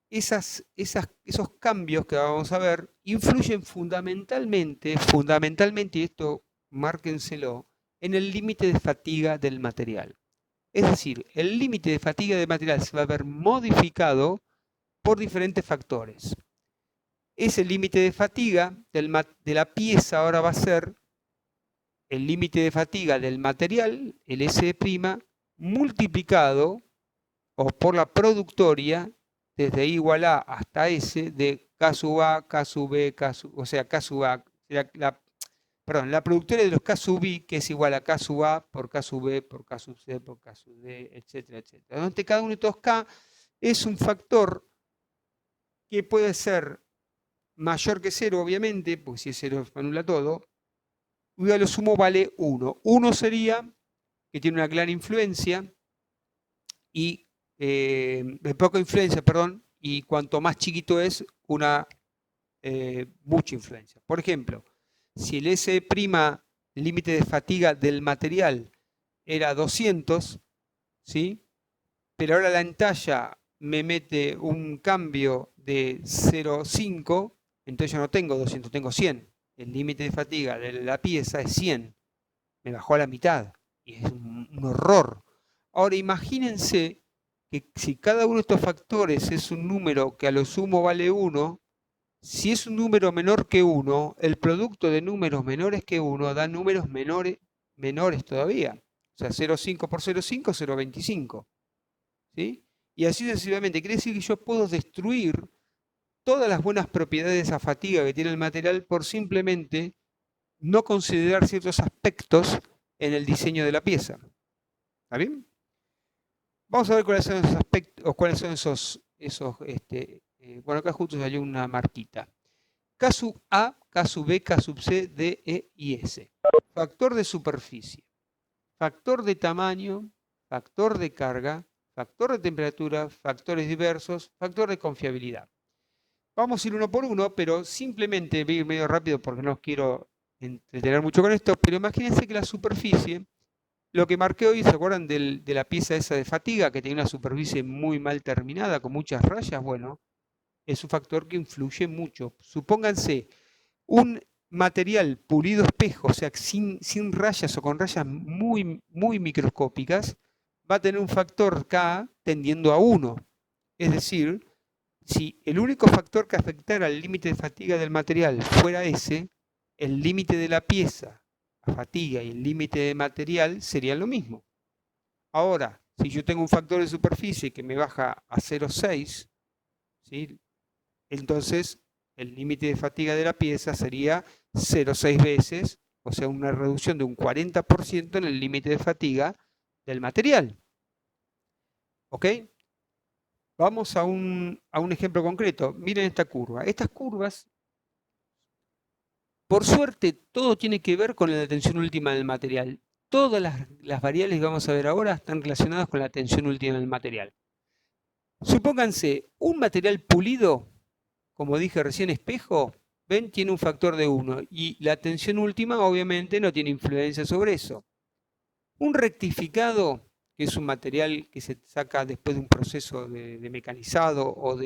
esos cambios que vamos a ver influyen fundamentalmente, y esto márquenselo, en el límite de fatiga del material. Es decir, el límite de fatiga del material se va a ver modificado por diferentes factores. Ese límite de fatiga de la pieza ahora va a ser el límite de fatiga del material, el S', multiplicado o por la productoria desde I igual a hasta S de K sub A, K sub B, o sea, K sub A, perdón, la productoria de los K sub I, que es igual a K sub A por K sub B, por K sub C, por K sub D, etcétera, etcétera. Donde cada uno de estos K es un factor que puede ser mayor que cero, obviamente, porque si es cero anula todo, y a lo sumo vale 1. 1 sería que tiene una clara influencia y poca influencia, perdón, y cuanto más chiquito es, una mucha influencia. Por ejemplo, Si el S', límite de fatiga del material, era 200, ¿sí? Pero ahora la entalla me mete un cambio de 0,5, entonces yo no tengo 200, tengo 100. El límite de fatiga de la pieza es 100. Me bajó a la mitad. Y es un horror. Ahora imagínense que si cada uno de estos factores es un número que a lo sumo vale 1, si es un número menor que 1, el producto de números menores que 1 da números menores todavía. O sea, 0,5 por 0,5, 0,25. ¿Sí? Y así sucesivamente. Quiere decir que yo puedo destruir todas las buenas propiedades de esa fatiga que tiene el material por simplemente no considerar ciertos aspectos en el diseño de la pieza. ¿Está bien? Vamos a ver cuáles son esos aspectos, o cuáles son bueno, acá justo salió una marquita. K sub A, K sub B, K sub C, D, E y S. Factor de superficie, factor de tamaño, factor de carga, factor de temperatura, factores diversos, factor de confiabilidad. Vamos a ir uno por uno, pero simplemente voy a ir medio rápido porque no os quiero entretener mucho con esto, pero imagínense que la superficie, lo que marqué hoy, ¿se acuerdan de la pieza esa de fatiga que tiene una superficie muy mal terminada, con muchas rayas? Bueno, es un factor que influye mucho. Supónganse un material pulido espejo, o sea, sin rayas o con rayas muy, muy microscópicas, va a tener un factor K tendiendo a 1. Es decir, si el único factor que afectara al límite de fatiga del material fuera ese, el límite de la pieza, la fatiga y el límite de material serían lo mismo. Ahora, si yo tengo un factor de superficie que me baja a 0,6, ¿sí? Entonces el límite de fatiga de la pieza sería 0,6 veces, o sea, una reducción de un 40% en el límite de fatiga del material. ¿Ok? Vamos a un ejemplo concreto. Miren esta curva. Estas curvas, por suerte, todo tiene que ver con la tensión última del material. Todas las variables que vamos a ver ahora están relacionadas con la tensión última del material. Supónganse, un material pulido, como dije recién, espejo, ven, tiene un factor de 1 y la tensión última obviamente no tiene influencia sobre eso. Un rectificado, que es un material que se saca después de un proceso de mecanizado o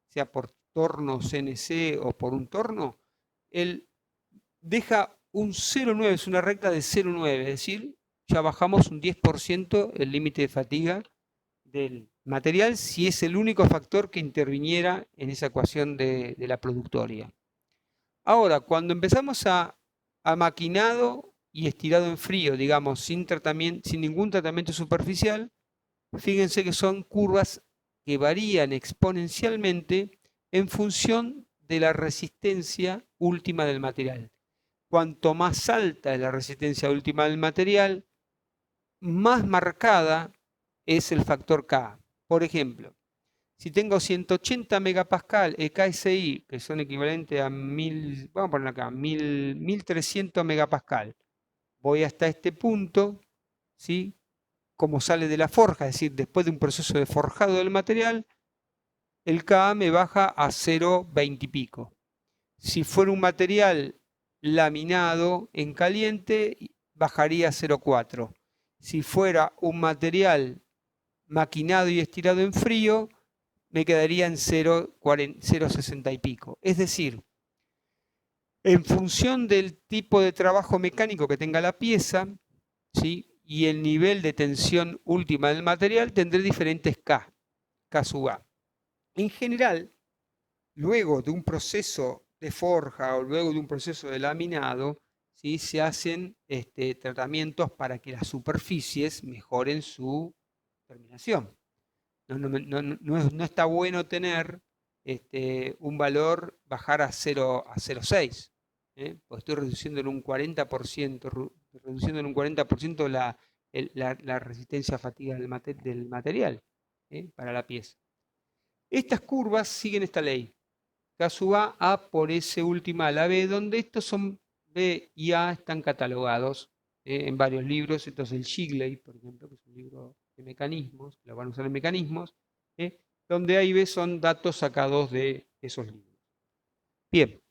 sea por torno CNC o por un torno, él deja un 0,9, es una recta de 0,9, es decir, ya bajamos un 10% el límite de fatiga del material si es el único factor que interviniera en esa ecuación de la productoria. Ahora, cuando empezamos a maquinado y estirado en frío, digamos, sin ningún tratamiento superficial, fíjense que son curvas que varían exponencialmente en función de la resistencia última del material. Cuanto más alta es la resistencia última del material, más marcada es el factor K. Por ejemplo, si tengo 180 megapascal KSI, que son equivalentes a 1000, vamos a poner acá, 1300 megapascal, voy hasta este punto, ¿sí? Como sale de la forja, es decir, después de un proceso de forjado del material, el Ka me baja a 0,20 y pico. Si fuera un material laminado en caliente, bajaría a 0,4. Si fuera un material maquinado y estirado en frío, me quedaría en 0,60 y pico. Es decir, en función del tipo de trabajo mecánico que tenga la pieza, ¿sí? Y el nivel de tensión última del material, tendré diferentes K sub A. En general, luego de un proceso de forja o luego de un proceso de laminado, ¿sí? Se hacen tratamientos para que las superficies mejoren su terminación. No está bueno tener un valor bajar a 0,6. Pues estoy reduciendo en un 40%, reduciendo en un 40% la resistencia a fatiga del material para la pieza. Estas curvas siguen esta ley. K sub A por S última a la B, donde estos son B y A están catalogados en varios libros. Entonces el Shigley, por ejemplo, que es un libro de mecanismos, lo van a usar en mecanismos, donde A y B son datos sacados de esos libros. Bien,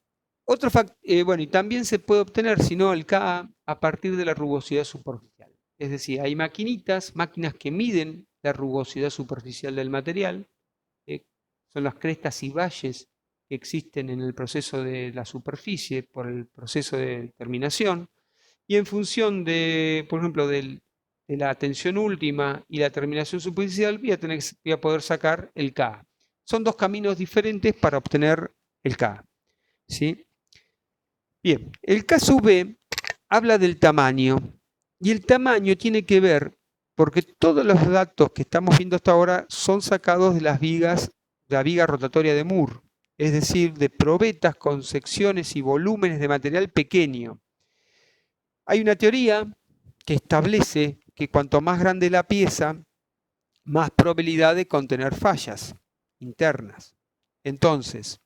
Bueno, y también se puede obtener, si no, el Ka a partir de la rugosidad superficial. Es decir, hay máquinas que miden la rugosidad superficial del material, son las crestas y valles que existen en el proceso de la superficie por el proceso de terminación, y en función de, por ejemplo, de la tensión última y la terminación superficial, voy a poder sacar el Ka. Son dos caminos diferentes para obtener el Ka, ¿sí? Bien, el caso B habla del tamaño, y el tamaño tiene que ver porque todos los datos que estamos viendo hasta ahora son sacados de las vigas, de la viga rotatoria de Moore, es decir, de probetas con secciones y volúmenes de material pequeño. Hay una teoría que establece que cuanto más grande la pieza, más probabilidad de contener fallas internas. Entonces,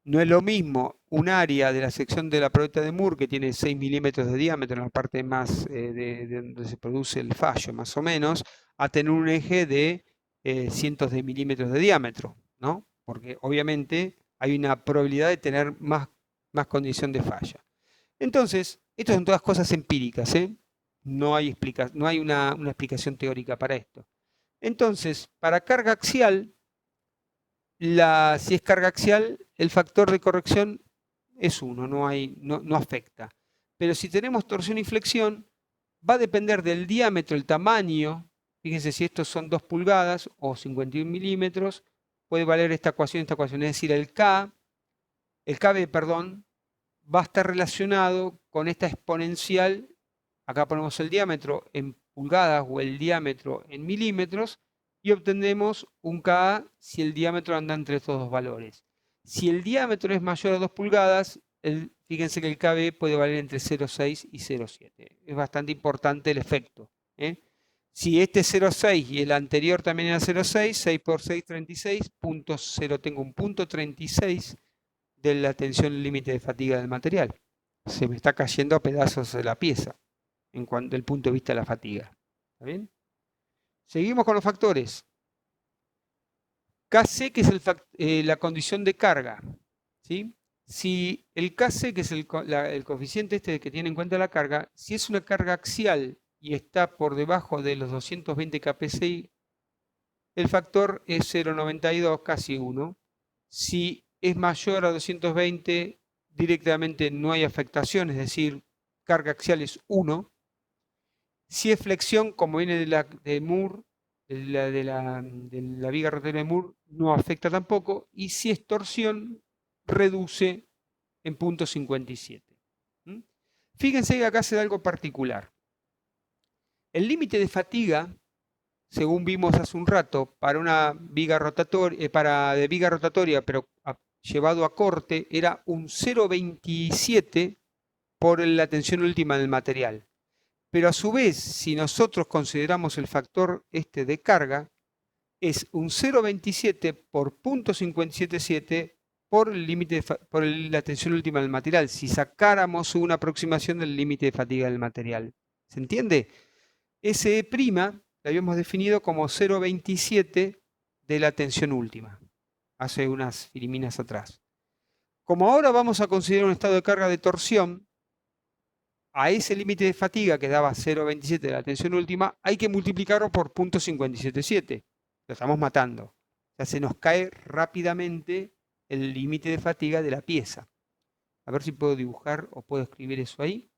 no es lo mismo un área de la sección de la probeta de Moore que tiene 6 milímetros de diámetro en la parte más de donde se produce el fallo, más o menos, a tener un eje de cientos de milímetros de diámetro, ¿no? Porque obviamente hay una probabilidad de tener más condición de falla. Entonces, estas son todas cosas empíricas, ¿eh? No hay una explicación teórica para esto. Entonces, para carga axial, si es carga axial, el factor de corrección es 1, no afecta. Pero si tenemos torsión y flexión, va a depender del diámetro, el tamaño. Fíjense, si estos son 2 pulgadas o 51 milímetros, puede valer esta ecuación. Es decir, el KB, perdón, va a estar relacionado con esta exponencial. Acá ponemos el diámetro en pulgadas o el diámetro en milímetros y obtenemos un Ka si el diámetro anda entre estos dos valores. Si el diámetro es mayor a 2 pulgadas, fíjense que el KB puede valer entre 0,6 y 0,7. Es bastante importante el efecto, ¿eh? Si este es 0,6 y el anterior también era 0,6, 6 por 6, 36, punto 0, tengo un punto 36 de la tensión límite de fatiga del material. Se me está cayendo a pedazos de la pieza en cuanto del punto de vista de la fatiga. ¿Está bien? Seguimos con los factores. Kc, que es la condición de carga. ¿Sí? Si el Kc, que es el coeficiente este que tiene en cuenta la carga, si es una carga axial y está por debajo de los 220 kPsi, el factor es 0,92, casi 1. Si es mayor a 220, directamente no hay afectación, es decir, carga axial es 1. Si es flexión, como viene de Moore, de la viga rotatoria de Moore, no afecta tampoco. Y si es torsión, reduce en punto 57. ¿Mm? Fíjense que acá se da algo particular. El límite de fatiga, según vimos hace un rato, para una viga rotatoria, de viga rotatoria, pero llevado a corte, era un 0,27 por la tensión última del material. Pero a su vez, si nosotros consideramos el factor este de carga, es un 0,27 por 0,577 por el límite por la tensión última del material, si sacáramos una aproximación del límite de fatiga del material. ¿Se entiende? SE' la habíamos definido como 0,27 de la tensión última, hace unas filiminas atrás. Como ahora vamos a considerar un estado de carga de torsión, a ese límite de fatiga que daba 0,27 de la tensión última, hay que multiplicarlo por 0,577. Lo estamos matando. O sea, se nos cae rápidamente el límite de fatiga de la pieza. A ver si puedo dibujar o puedo escribir eso ahí.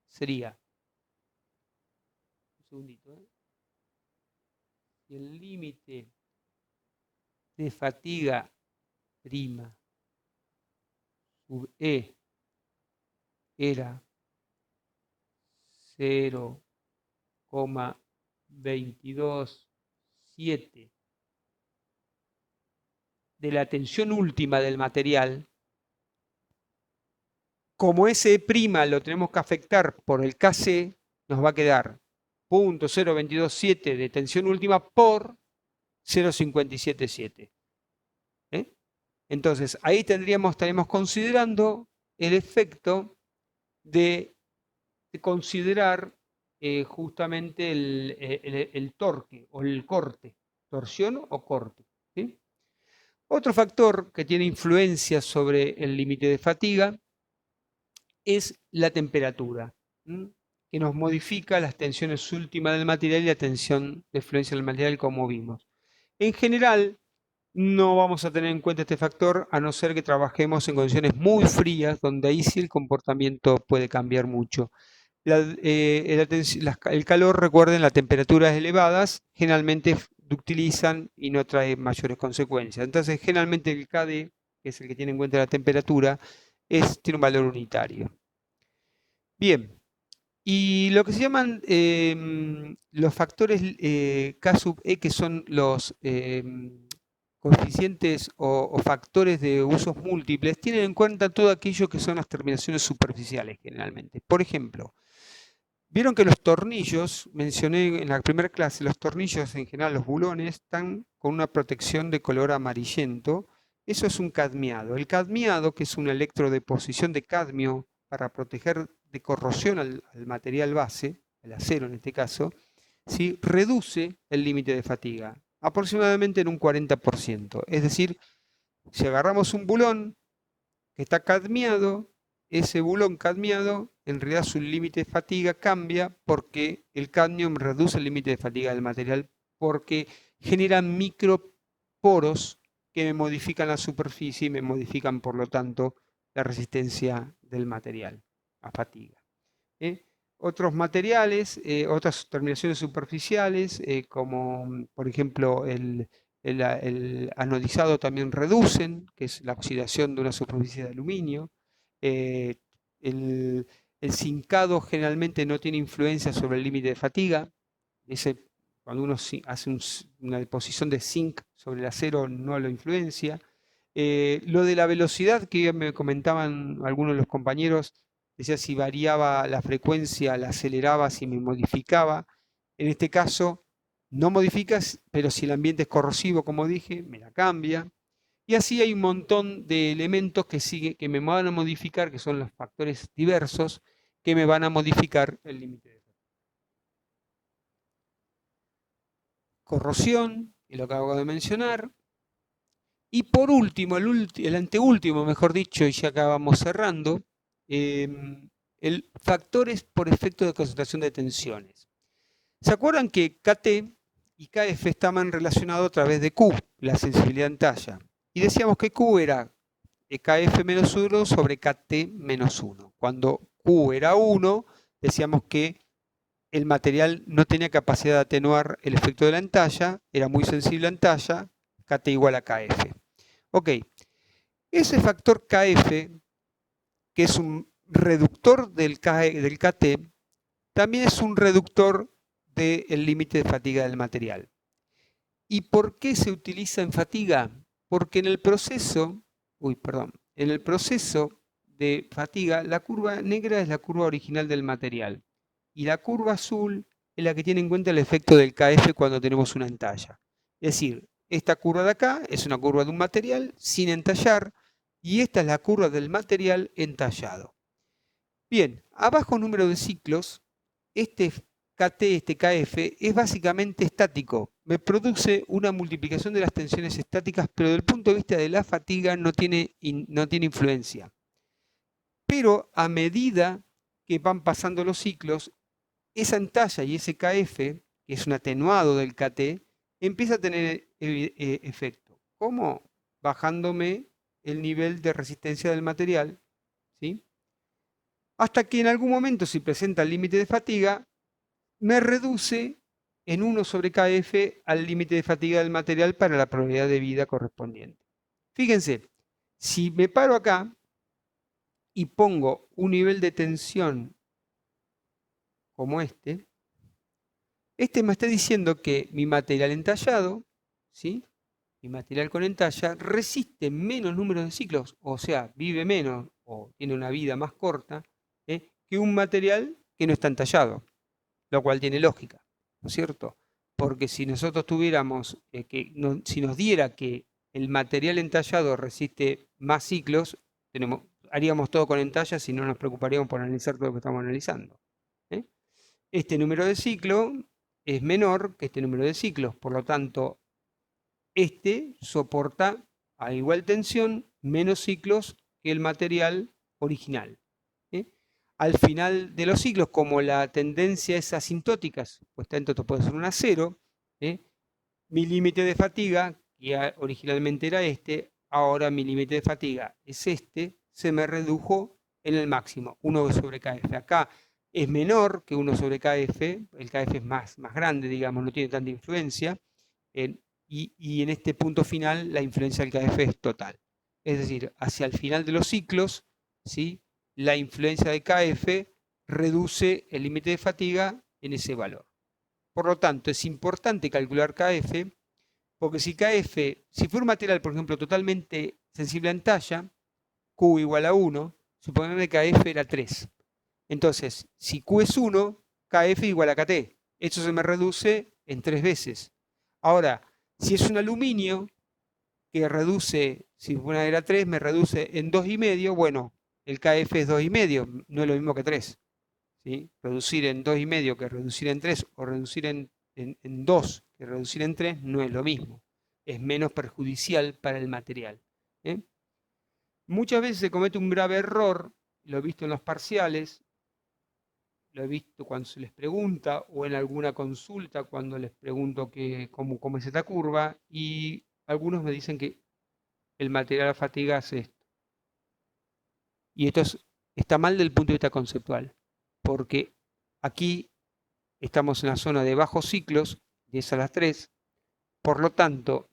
Sería, un segundito, el límite de fatiga prima sub E era 0,227 de la tensión última del material. Como ese' lo tenemos que afectar por el Kc, nos va a quedar 0,0227 de tensión última por 0,577. ¿Eh? Entonces, ahí estaríamos considerando el efecto de considerar justamente el torque o el corte, torsión o corte. ¿Sí? Otro factor que tiene influencia sobre el límite de fatiga es la temperatura, que nos modifica las tensiones últimas del material y la tensión de fluencia del material, como vimos. En general, no vamos a tener en cuenta este factor a no ser que trabajemos en condiciones muy frías, donde ahí sí el comportamiento puede cambiar mucho. El calor, recuerden, las temperaturas elevadas generalmente ductilizan y no trae mayores consecuencias. Entonces, generalmente el KD, que es el que tiene en cuenta la temperatura, tiene un valor unitario. Bien, y lo que se llaman los factores K sub E, que son los coeficientes o factores de usos múltiples, tienen en cuenta todo aquello que son las terminaciones superficiales generalmente. Por ejemplo, vieron que los tornillos, mencioné en la primera clase, los tornillos en general, los bulones, están con una protección de color amarillento. Eso es un cadmiado. El cadmiado, que es una electrodeposición de cadmio para proteger de corrosión al material base, el acero en este caso, ¿sí? Reduce el límite de fatiga aproximadamente en un 40%. Es decir, si agarramos un bulón que está cadmiado, ese bulón cadmiado, en realidad su límite de fatiga cambia porque el cadmio reduce el límite de fatiga del material porque genera microporos que me modifican la superficie y me modifican, por lo tanto, la resistencia del material a fatiga. Otros materiales, otras terminaciones superficiales, como por ejemplo el anodizado también reducen, que es la oxidación de una superficie de aluminio. Eh, el, el zincado generalmente no tiene influencia sobre el límite de fatiga. Cuando uno hace una deposición de zinc sobre el acero no lo influencia. Lo de la velocidad que me comentaban algunos de los compañeros, decía si variaba la frecuencia, la aceleraba, si me modificaba. En este caso, no modificas, pero si el ambiente es corrosivo, como dije, me la cambia. Y así hay un montón de elementos que me van a modificar, que son los factores diversos, que me van a modificar el límite de corrosión, y lo que acabo de mencionar. Y por último, el anteúltimo, mejor dicho, y ya acabamos cerrando, el factores por efecto de concentración de tensiones. ¿Se acuerdan que KT y KF estaban relacionados a través de Q, la sensibilidad en talla? Y decíamos que Q era KF menos 1 sobre KT menos 1. Cuando Q era 1, decíamos que el material no tenía capacidad de atenuar el efecto de la entalla, era muy sensible a entalla, KT igual a KF. Ok, ese factor KF, que es un reductor del KT, también es un reductor del límite de fatiga del material. ¿Y por qué se utiliza en fatiga? Porque en el proceso de fatiga, la curva negra es la curva original del material y la curva azul es la que tiene en cuenta el efecto del KF cuando tenemos una entalla. Es decir, esta curva de acá es una curva de un material sin entallar y esta es la curva del material entallado. Bien, a bajo número de ciclos, este KT, este KF, es básicamente estático. Me produce una multiplicación de las tensiones estáticas, pero desde el punto de vista de la fatiga no tiene influencia. Pero a medida que van pasando los ciclos, esa entalla y ese KF, que es un atenuado del KT, empieza a tener efecto. ¿Cómo? Bajándome el nivel de resistencia del material, ¿sí? Hasta que en algún momento, si presenta el límite de fatiga, me reduce en 1 sobre KF al límite de fatiga del material para la probabilidad de vida correspondiente. Fíjense, si me paro acá y pongo un nivel de tensión como este me está diciendo que mi material entallado, ¿sí? Mi material con entalla, resiste menos número de ciclos, o sea, vive menos o tiene una vida más corta, que un material que no está entallado, lo cual tiene lógica, ¿no es cierto? Porque si nosotros tuviéramos, si nos diera que el material entallado resiste más ciclos, haríamos todo con entallas y no nos preocuparíamos por analizar todo lo que estamos analizando. Este número de ciclo es menor que este número de ciclos, por lo tanto, este soporta a igual tensión, menos ciclos que el material original. Al final de los ciclos, como la tendencia es asintótica, pues tanto esto puede ser una 0, mi límite de fatiga, que originalmente era este, ahora mi límite de fatiga es este, se me redujo en el máximo, 1 sobre KF. Acá es menor que 1 sobre KF, el KF es más grande, digamos, no tiene tanta influencia, y en este punto final la influencia del KF es total. Es decir, hacia el final de los ciclos, ¿sí?, la influencia de KF reduce el límite de fatiga en ese valor. Por lo tanto, es importante calcular KF, porque si fuera un material, por ejemplo, totalmente sensible a entalla, Q igual a 1, supongamos que KF era 3. Entonces, si Q es 1, KF igual a KT. Eso se me reduce en 3 veces. Ahora, si es un aluminio que reduce, si era 3, me reduce en 2,5, bueno, el KF es 2,5, no es lo mismo que 3. ¿Sí? Reducir en 2,5 que reducir en 3, o reducir en 2 que reducir en 3, no es lo mismo. Es menos perjudicial para el material. Muchas veces se comete un grave error, lo he visto en los parciales, lo he visto cuando se les pregunta, o en alguna consulta cuando les pregunto cómo es esta curva, y algunos me dicen que el material a fatiga hace esto. Y esto está mal desde el punto de vista conceptual, porque aquí estamos en la zona de bajos ciclos, 10 a la 3, por lo tanto,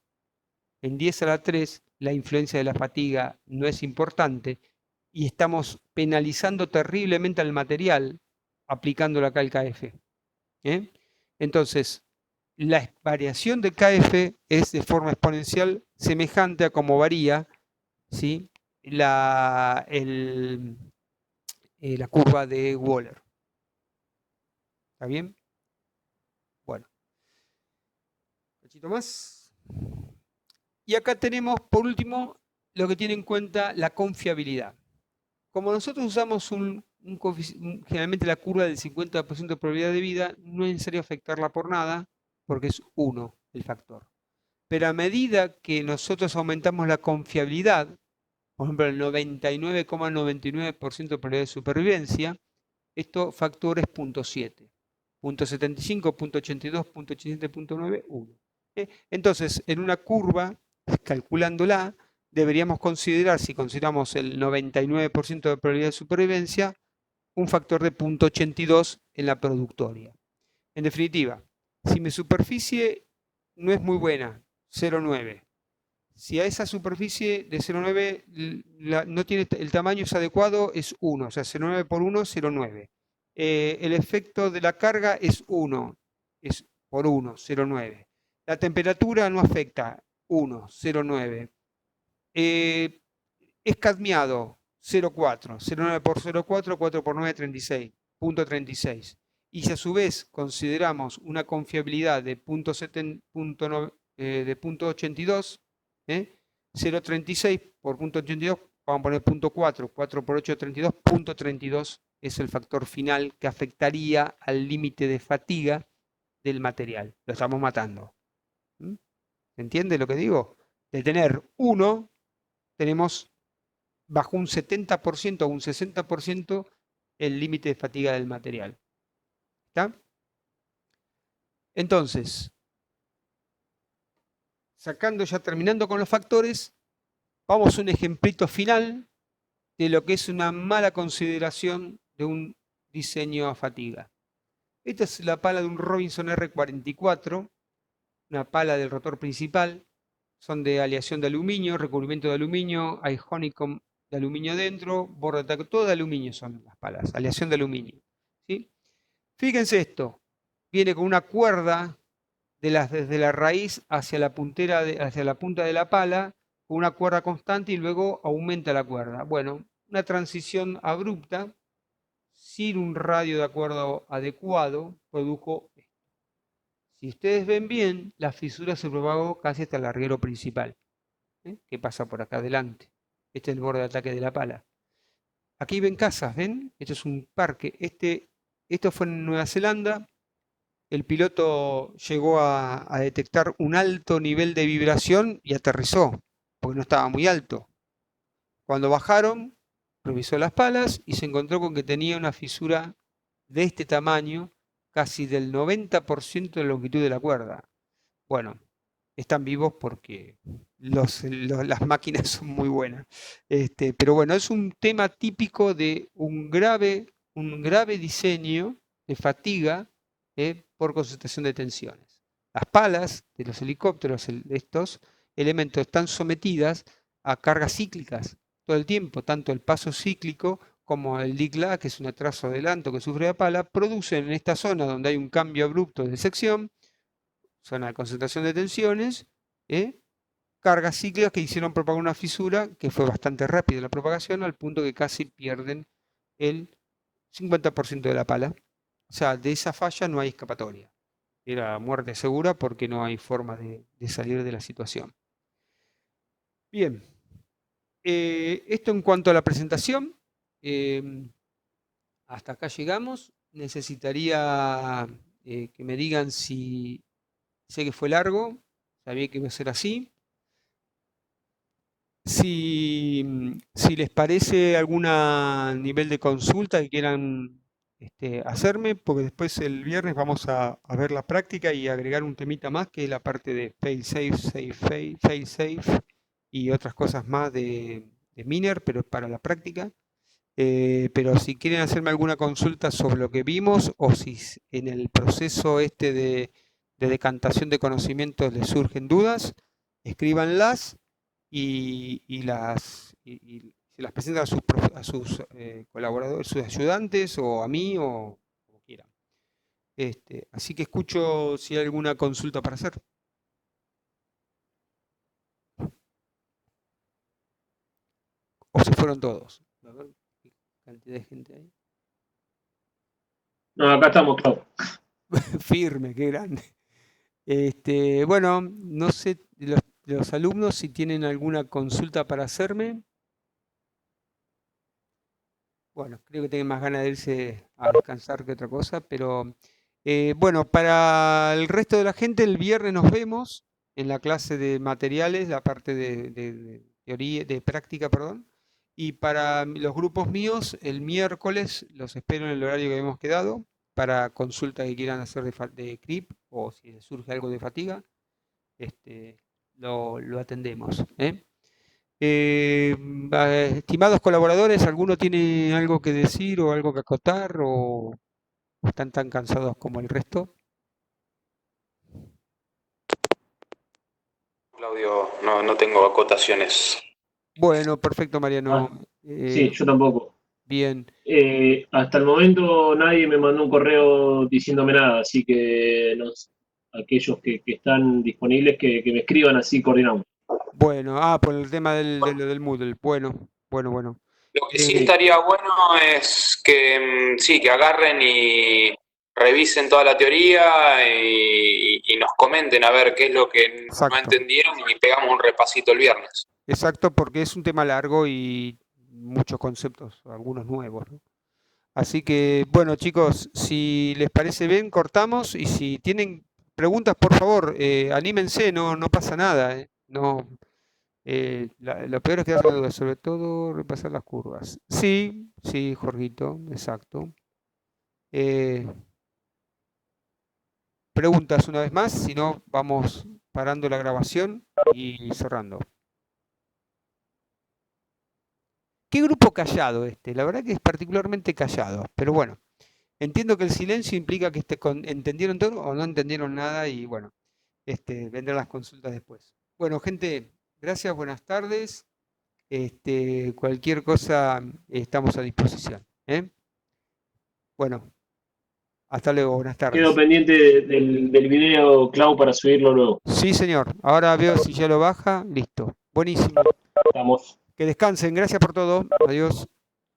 en 10 a la 3 la influencia de la fatiga no es importante y estamos penalizando terriblemente al material aplicándolo acá al KF. Entonces, la variación de KF es de forma exponencial semejante a cómo varía, ¿sí?, la curva de Wöhler. ¿Está bien? Bueno, un poquito más. Y acá tenemos, por último, lo que tiene en cuenta la confiabilidad. Como nosotros usamos generalmente la curva del 50% de probabilidad de vida, no es necesario afectarla por nada, porque es 1 el factor. Pero a medida que nosotros aumentamos la confiabilidad, por ejemplo, el 99,99% de probabilidad de supervivencia, esto factor es 0,7. 0,75, 0,82, 0,87, 0,91. Entonces, en una curva, calculándola, deberíamos considerar, si consideramos el 99% de probabilidad de supervivencia, un factor de 0,82 en la productoria. En definitiva, si mi superficie no es muy buena, 0,9. Si a esa superficie de 0,9 no tiene el tamaño es adecuado, es 1, o sea, 0,9 por 1, 0,9. El efecto de la carga es 1, es por 1, 0,9. La temperatura no afecta, 1, 0,9. Es cadmiado, 0,4. 0,9 por 0,4, 4 por 9, 36. 0,36. Y si a su vez consideramos una confiabilidad de 0,82, 0,36 por 0,82, vamos a poner 0,4, 4 por 8, 32, 0,32 es el factor final que afectaría al límite de fatiga del material. Lo estamos matando. ¿Se entiende lo que digo? De tener 1, tenemos bajo un 70% o un 60% el límite de fatiga del material. ¿Está? Entonces, terminando con los factores, vamos a un ejemplito final de lo que es una mala consideración de un diseño a fatiga. Esta es la pala de un Robinson R44, una pala del rotor principal. Son de aleación de aluminio, recubrimiento de aluminio, hay honeycomb de aluminio dentro, borde de ataque, todo de aluminio son las palas, aleación de aluminio. ¿Sí? Fíjense esto, viene con una cuerda desde la raíz hacia la punta de la pala, con una cuerda constante y luego aumenta la cuerda. Bueno, una transición abrupta, sin un radio de acuerdo adecuado, produjo esto. Si ustedes ven bien, la fisura se propagó casi hasta el larguero principal, que pasa por acá adelante. Este es el borde de ataque de la pala. Aquí ven casas, ¿ven? Esto es un parque. Esto fue en Nueva Zelanda. El piloto llegó a detectar un alto nivel de vibración y aterrizó. porque no estaba muy alto. Cuando bajaron, revisó las palas y se encontró con que tenía una fisura de este tamaño, casi del 90% de la longitud de la cuerda. Bueno, están vivos porque las máquinas son muy buenas. Pero bueno, es un tema típico de un grave diseño de fatiga por concentración de tensiones. Las palas de los helicópteros, estos elementos, están sometidas a cargas cíclicas todo el tiempo, tanto el paso cíclico como el declaw, que es un atraso adelanto que sufre la pala, producen en esta zona donde hay un cambio abrupto de sección, zona de concentración de tensiones, cargas cíclicas que hicieron propagar una fisura que fue bastante rápida la propagación, al punto que casi pierden el 50% de la pala. O sea, de esa falla no hay escapatoria. Era muerte segura porque no hay forma de salir de la situación. Bien, esto en cuanto a la presentación. Hasta acá llegamos. Necesitaría que me digan si sé que fue largo, sabía que iba a ser así. Si les parece algún nivel de consulta que quieran hacerme, porque después el viernes vamos a ver la práctica y agregar un temita más, que es la parte de fail safe y otras cosas más de Miner, pero para la práctica. Pero si quieren hacerme alguna consulta sobre lo que vimos o si en el proceso de decantación de conocimientos les surgen dudas, escríbanlas y se las presentan a sus colaboradores, sus ayudantes o a mí o como quieran. Así que escucho si hay alguna consulta para hacer. O se fueron todos. A ver qué cantidad de gente hay. No, acá estamos, claro. Firme, qué grande. Bueno, no sé los alumnos si tienen alguna consulta para hacerme. Bueno, creo que tienen más ganas de irse a descansar que otra cosa, pero bueno, para el resto de la gente, el viernes nos vemos en la clase de materiales, la parte de teoría, de práctica, perdón. Y para los grupos míos, el miércoles los espero en el horario que hemos quedado para consultas que quieran hacer de CRIP o si les surge algo de fatiga, lo atendemos. Estimados colaboradores, ¿alguno tiene algo que decir o algo que acotar o están tan cansados como el resto? Claudio, no tengo acotaciones. Bueno, perfecto, Mariano. Sí, yo tampoco. Bien. Hasta el momento nadie me mandó un correo diciéndome nada, así que aquellos que están disponibles que me escriban, así coordinamos. Bueno, por el tema del Moodle. Bueno. Lo que sí estaría bueno es que sí, que agarren y revisen toda la teoría y nos comenten a ver qué es lo que Exacto. no entendieron y pegamos un repasito el viernes. Exacto, porque es un tema largo y muchos conceptos, algunos nuevos, ¿no? Así que, bueno, chicos, si les parece bien, cortamos y si tienen preguntas, por favor, anímense, no pasa nada, No, lo peor es quedarse con dudas, sobre todo repasar las curvas. Sí, Jorgito, exacto. Preguntas una vez más, si no, vamos parando la grabación y cerrando. Qué grupo callado este, la verdad que es particularmente callado, pero bueno, entiendo que el silencio implica que entendieron todo o no entendieron nada y bueno, vendrán las consultas después. Bueno, gente, gracias, buenas tardes. Cualquier cosa estamos a disposición. Bueno, hasta luego, buenas tardes. Quedo pendiente del video, Clau, para subirlo luego. Sí, señor. Ahora veo si ya lo baja. Listo. Buenísimo. Estamos. Que descansen. Gracias por todo. Adiós.